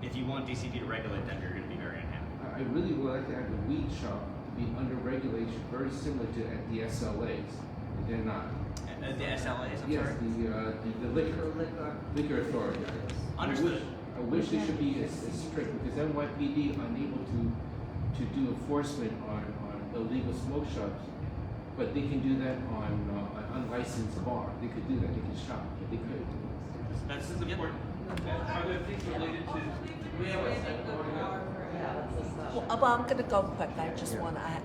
If you want DCP to regulate them, you're going to be very unhappy. I really would like to have the weed shop be under regulation, very similar to at the SLAs. But they're not. The SLAs, I'm Yes, sorry. the liquor authority. Understood. I wish they should be as strict because NYPD unable to do enforcement on illegal smoke shops, but they can do that on an unlicensed bar. They could do that. They can shop. They could. This is important. Are there things related to? We have a second order. Yeah, that's a Well, I'm gonna go quick. I just want I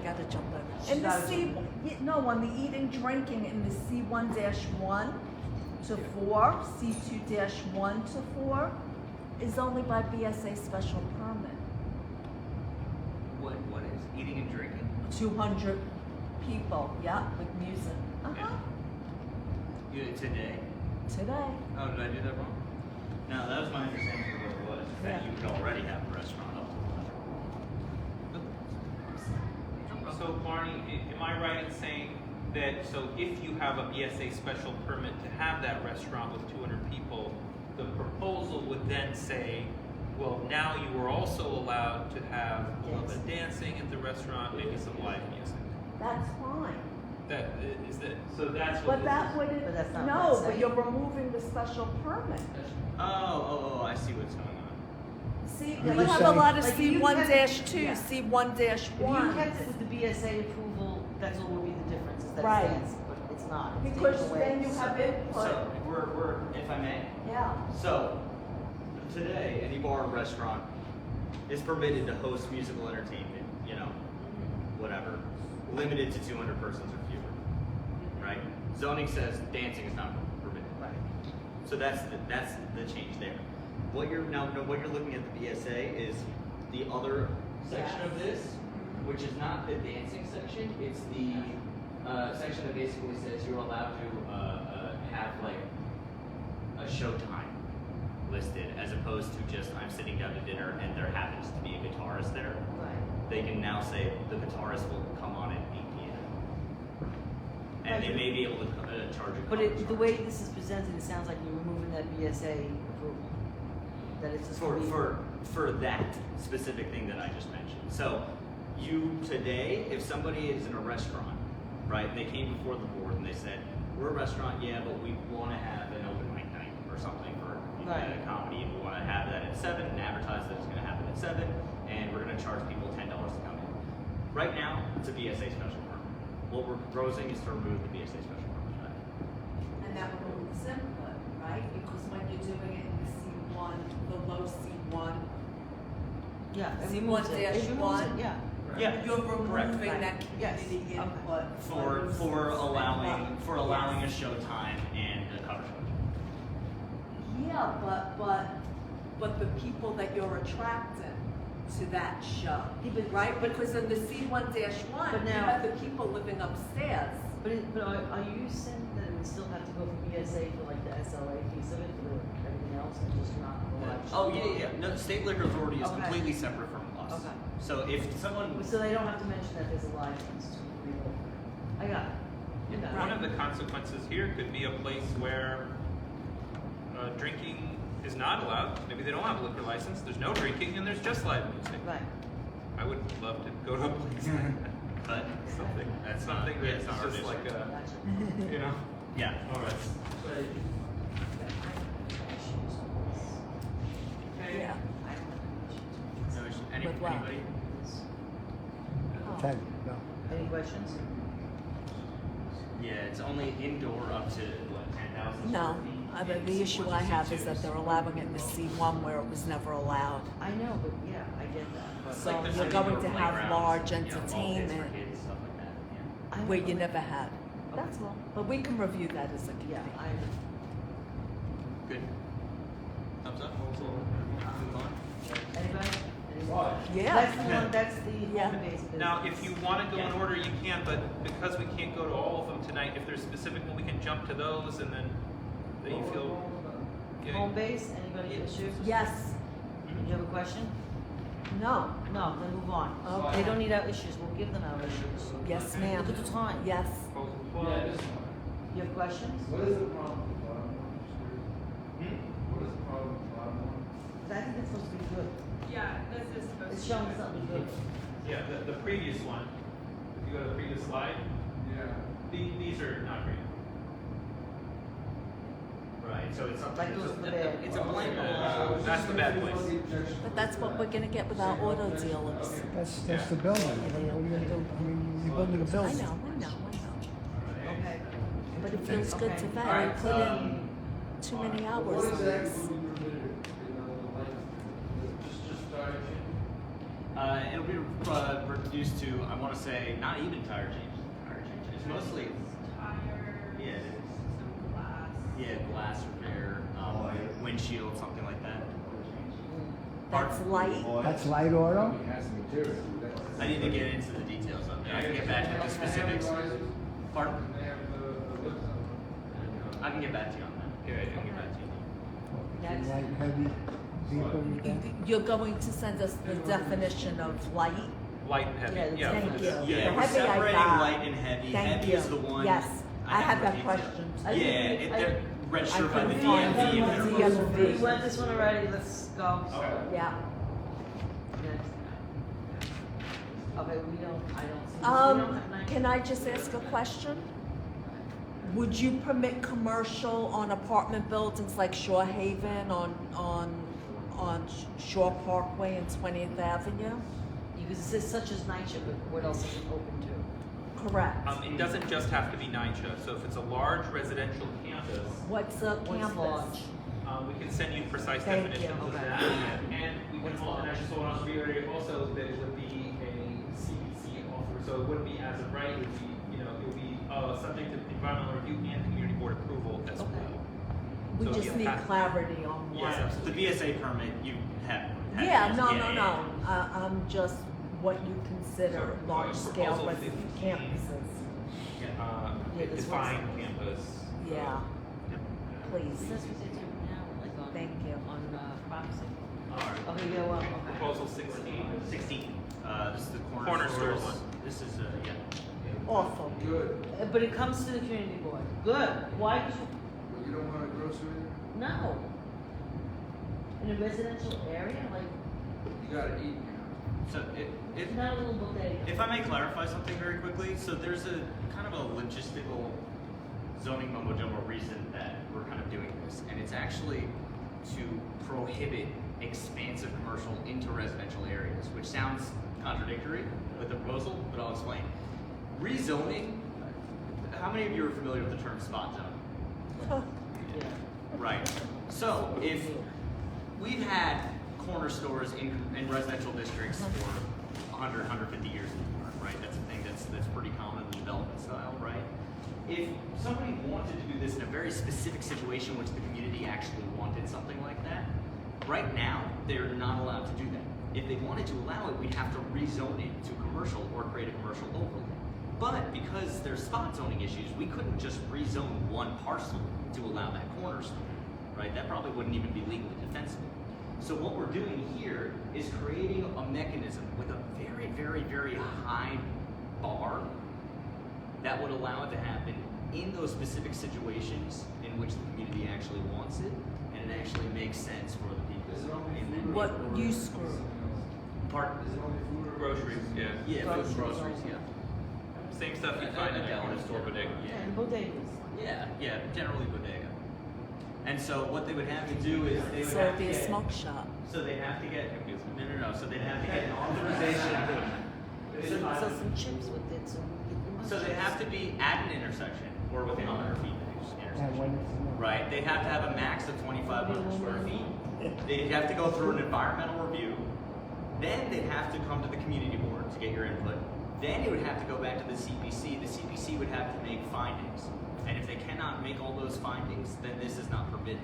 gotta jump over. In the on the eating drinking in the C1-1 to 4, C2-1 to 4 is only by BSA special permit. What is eating and drinking? 200 people, yeah, with music. Today. Today. Oh, did I do that wrong? No, that was my understanding of what it was. that you can already have a restaurant up to 100. So Barney, am I right in saying that, so if you have a BSA special permit to have that restaurant with 200 people, the proposal would then say, well, now you are also allowed to have a little bit of dancing at the restaurant, maybe some live music. That's fine. That, is that, So that's what But that wouldn't, But that's not no, what it's but saying. you're removing the special permit. Oh, I see what's going on. See, You're we have a saying- lot of Like, C you one kept- dash two, yeah. C one dash If you one. kept it with the BSA approval, that's what would be the difference, is that Right. it's dance, but it's not. It's Because taken away. then you have input. So, we're, if I may, Yeah. so, today, any bar or restaurant is permitted to host musical entertainment, you know, whatever, limited to 200 persons or fewer, right? Zoning says dancing is not permitted. Right. So that's the change there. What you're looking at the BSA is the other section of this, which is not the dancing section. It's the section that basically says you're allowed to have like a showtime listed, as opposed to just I'm sitting down to dinner and there happens to be a guitarist there. Right. They can now say the guitarist will come on at 8 p.m. And they may be able to charge a But cover the charge. way this is presented, it sounds like you're removing that BSA approval. That it's just. for that specific thing that I just mentioned. So you today, if somebody is in a restaurant, right, they came before the board and they said, we're a restaurant, yeah, but we want to have an open mic night or something for Right. a comedy, and we want to have that at 7 and advertise that it's going to happen at 7, and we're going to charge people $10 to come in. Right now, it's a BSA special permit. What we're proposing is to remove the BSA special permit. And that removes input, right? Because when you're doing it in the C1, the low C1, Yeah, it C1 removes it. dash It removes one. it, yeah. Yeah, you're correct. removing that Yes. community Okay. input. For allowing a Yes. showtime and a cover charge. Yeah, but the people that you're attracting to that show, Yeah, but- right? Because in the C1-1, But you now- have the people living upstairs. But are you saying that it would still have to go for BSA for like the SLA piece of it, for everything else, and just not the live show? Oh, yeah. No, State Liquor Authority is Okay. completely separate from us. Okay. So if someone, So they don't have to mention that there's a license to reopen. I got it. I got it. one of the consequences here could be a place where drinking is not allowed. Maybe they don't have a liquor license, there's no drinking, and there's just live music. Right. I would love to go to a place like that. but Something, That's something not- yeah, that's it's not our just like district. a, Gotcha. you know. yeah, All right. Yeah. no issue. With what? Anybody? Ten, no. Any questions? Yeah, it's only indoor up to what, 10,000 No, square feet? but the issue I have is that they're allowing it in the C1 where it was never allowed. I know, but yeah, I get that. But So Like the you're indoor going to have playgrounds, large you know, ball pits for entertainment kids, stuff like that, yeah. I where know, you but- never had. That's all. But we can review that as a Yeah, committee. I. Good. Thumbs up? Move on. Anybody? Yeah. That's the one. That's the Yeah. home-based business. Now, if you want to go in order, you can, but because we can't go to all of them tonight, if there's specific one, we can jump to those and then that you feel. Yeah. Home base. Anybody have issues? Yes. You have a question? No. No. Then move on. Okay. They don't need our issues. We'll give them our issues. Yes, ma'am. Look at the time. Yes. Yeah, this one. You have questions? What is the problem with the bottom one? What is the problem with the bottom one? I think it's supposed to be good. Yeah, this is supposed to It's be. showing something good. Yeah, the previous one, if you go to the previous slide, Yeah. these are not great. Right, so it's Like those are the bad. it's a blank. That's the bad place. But that's what we're gonna get with our auto dealers. That's the building. What are you gonna do? I mean, you're building a I building. know. Okay. But it feels good to Okay. vet. Alright, We put in too many hours What on exactly this. will be permitted, the license? Just tire change? It'll be reduced to, I want to say, not even tire change. It's mostly, Tires. yeah, it is. Some glass. Yeah, glass repair, windshield, something like that. That's light. That's light auto? I need to get into the details of it. I can get back to the specifics. Pardon? And they have the lips on them. I can get back to you on that. Yeah, I can get back to you. Next. Light, heavy? You're going to send us the definition of light? Light and heavy, Yeah, yeah. Thank you. Yeah, The we're heavy I separating got. light and heavy. Thank Heavy you. is the one. Yes, I had more that detail. question. I Yeah, didn't- they're registered by the couldn't find DMV. it. and they're Yeah. supposed to- We went this one already, let's go. Yeah. Next. Okay, we don't see, we don't have nine. Can I just ask a question? Would you permit commercial on apartment buildings like Shore Haven on Shore Parkway and 20th Avenue? Because it says such as night shift, but what else is it open to? Correct. It doesn't just have to be NYCHA, so if it's a large residential campus, What's a What's campus? large? we can send you precise Thank definitions you. of Okay. that. And we can also, and I just want to reiterate also that it would be a CPC offer, so it wouldn't be as of right, it would be, it would be, subject to environmental review and community board approval as Okay. well. We So just you need have- clarity on what. Yeah, so the BSA permit you have. Yeah, no, yeah, no, yeah. no. I'm just what you consider So, large-scale proposal resident 15. campuses. Yeah, this Define one's- campus. Yeah, It please. says we did it now, like on. Thank you. On, proxy. Alright. Okay, yeah, well, okay. Proposal 16. 16. This is the Corner store stores. one. This is, yeah. Awful. Good, But it comes to the community board. Good. Why? 'Cause but you don't want a grocery, no. In a residential area, like, you gotta eat, you know. So it's not a little bodega. if I may clarify something very quickly, so there's a kind of a logistical zoning mumbo jumbo reason that we're kind of doing this, and it's actually to prohibit expansive commercial into residential areas, which sounds contradictory with the proposal, but I'll explain. Rezoning, how many of you are familiar with the term spot zone? Yeah. Right. So if we've had corner stores in residential districts for 100, 150 years anymore, right? That's a thing that's pretty common in the development style, right? If somebody wanted to do this in a very specific situation, which the community actually wanted something like that, right now they're not allowed to do that. If they wanted to allow it, we'd have to rezone it to commercial or create a commercial overlay. But because there's spot zoning issues, we couldn't just rezone one parcel to allow that corner store, right? That probably wouldn't even be legally defensible. So what we're doing here is creating a mechanism with a very, very, very high bar that would allow it to happen in those specific situations in which the community actually wants it, and it actually makes sense for the people Is it only in food? the What or use something group? else? part. Is it only food or Groceries, yeah. Yeah, food and groceries, yeah. Same stuff you find in a corner store bodega. Yeah, and bodegas. Yeah, generally bodega. And so what they would have to do is they would So have it'd be to a get, smoke shop. so they'd have to get, no, so they'd have to get an authorization. So some chips with it, so we get the. So they have to be at an intersection or within 100 feet of the And when intersection. it's not. Right, they'd have to have a max of 2,500 square feet. They'd have to go through an environmental review. Then they'd have to come to the community board to get your input. Then it would have to go back to the CPC. The CPC would have to make findings. And if they cannot make all those findings, then this is not permitted.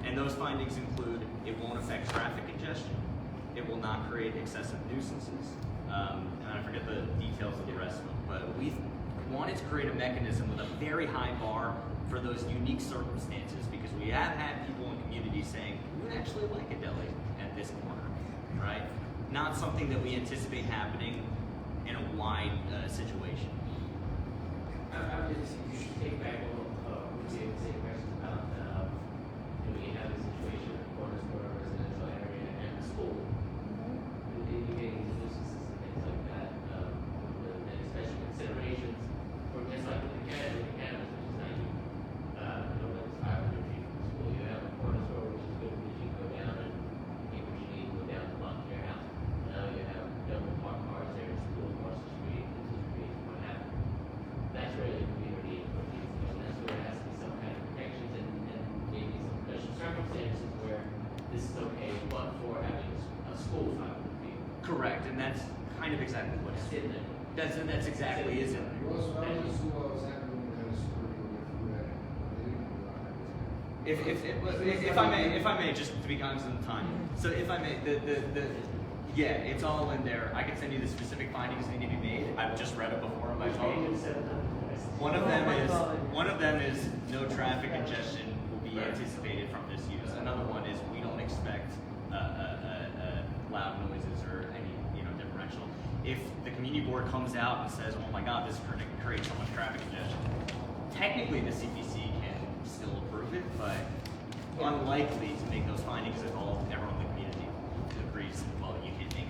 And those findings include, it won't affect traffic congestion. It will not create excessive nuisances. And I forget the details of the rest of them, but we wanted to create a mechanism with a very high bar for those unique circumstances, because we have had people in communities saying, we would actually like a deli at this corner, right? Not something that we anticipate happening in a wide situation. I would just, you should take back a little, would say question about, do we have a situation in the corner store residential area and the school? You getting nuisances and things like that, and especially considerations for just like with the cannabis, which is 90, no less 500 feet from the school. You have a corner store, which is good because you can go down and get what you need, go down to lunch to your house. Now you have double parked cars there, school across the street, business street, what have you. That's really community input needs to go, and that's where there has to be some kind of protections and maybe some special circumstances where this is okay, but for having a school 500 feet. Correct, and that's kind of exactly what It's it is. in there. That's exactly is it. You also, I was in school, I was happy when we had a super deal with food at it. They didn't do that. If I may, just to be cognizant of the time. So if I may, yeah, it's all in there. I can send you the specific findings that need to be made. I've just read it before on my page. One of them is no traffic congestion will be anticipated from this use. Another one is we don't expect loud noises or any, differential. If the community board comes out and says, oh my God, this is going to create so much traffic congestion, technically the CPC can still approve it, but unlikely to make those findings if everyone in the community agrees, well, you can't make it.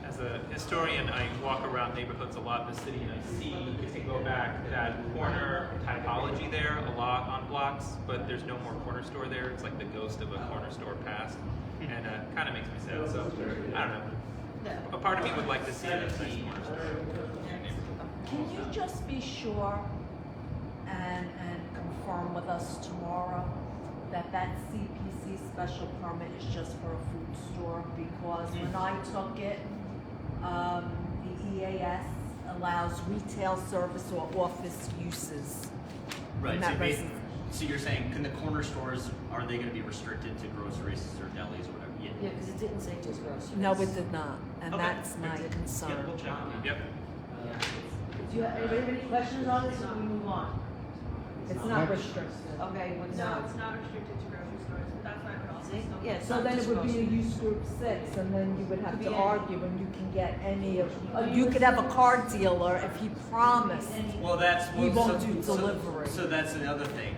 As a historian, I walk around neighborhoods a lot in the city, and I see, if you go back, that corner typology there a lot on blocks, but there's no more corner store there. It's like the ghost of a corner store past, and kind of makes me sad. So I don't know. A part of me would like to see a nice corner store. Can you just be sure and confirm with us tomorrow that that CPC special permit is just for a food store? Because when I took it, the EAS allows retail service or office uses. Right, in so, that residence. so you're saying, can the corner stores, are they gonna be restricted to groceries or delis or whatever? Yeah, because it didn't say just groceries. No, it did not, and Okay. that's my Yeah, concern. we'll check. Yep. Do you have, anybody have any questions on this, or we move on? It's not restricted. Okay, what's No, that? it's not restricted to grocery stores, but that's why I would also See? still. Yeah, it's So not then it just would be a groceries. use group 6, and then you would have Could to be any. argue, and you can get any of, Oh, you could have a car dealer if he promised. Well, that's We well, won't do delivery. So that's another thing.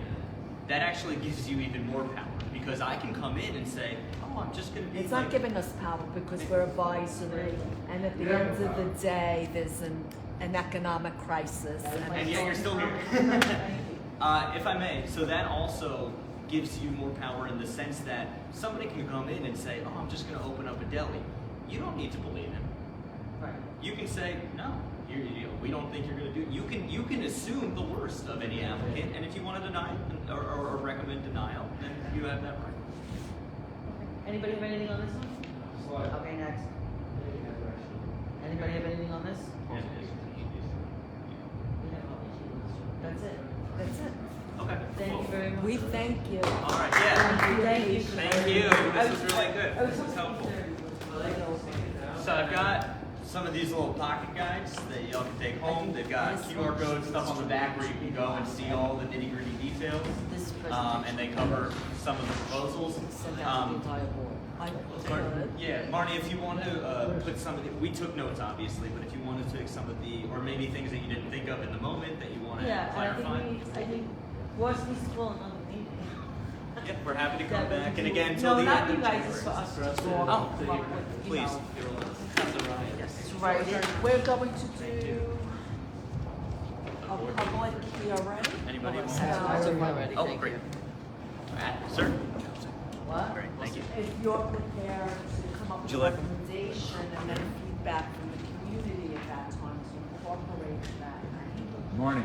That actually gives you even more power because I can come in and say, "Oh, I'm just going to be." It's not giving us power because we're advisory, and at the end of the day, there's an economic crisis. And yet you're still here. If I may, so that also gives you more power in the sense that somebody can come in and say, "Oh, I'm just going to open up a deli." You don't need to believe him. Right. You can say, "No, we don't think you're going to do it." You can assume the worst of any applicant, and if you want to deny it or recommend denial, then you have that right. Anybody have anything on this one? Okay, next. Anybody have anything on this? That's it. That's it. Okay. Thank you very much. We thank you. All right. Yeah. Thank you. Thank you. This was really good. This was helpful. So I've got some of these little pocket guides that y'all can take home. They've got QR code stuff on the back where you can go and see all the nitty gritty details. This And they cover some of the proposals. Send out to the entire board. I Mar- could. yeah, Marnie, if you want to put some of the, we took notes obviously, but if you want to take some of the, or maybe things that you didn't think of in the moment that you want to Yeah, and clarify. I think worst needs to call another meeting. Yeah, we're happy to come That back, we and do- again, till No, the not end you of guys, January. it's for us to us. talk Oh, about what, you please. know, It's right. We're going to do a public hearing. Anybody want? So, Oh, great. Sir? What? Great, thank you. if you're prepared to come up with you a like 'em? recommendation and then feedback from the community at that time to incorporate that. Morning.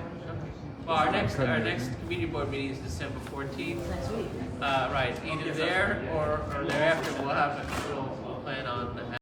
Well, our next community board meeting is December 14th. Next week. Right, either there or thereafter, we'll plan on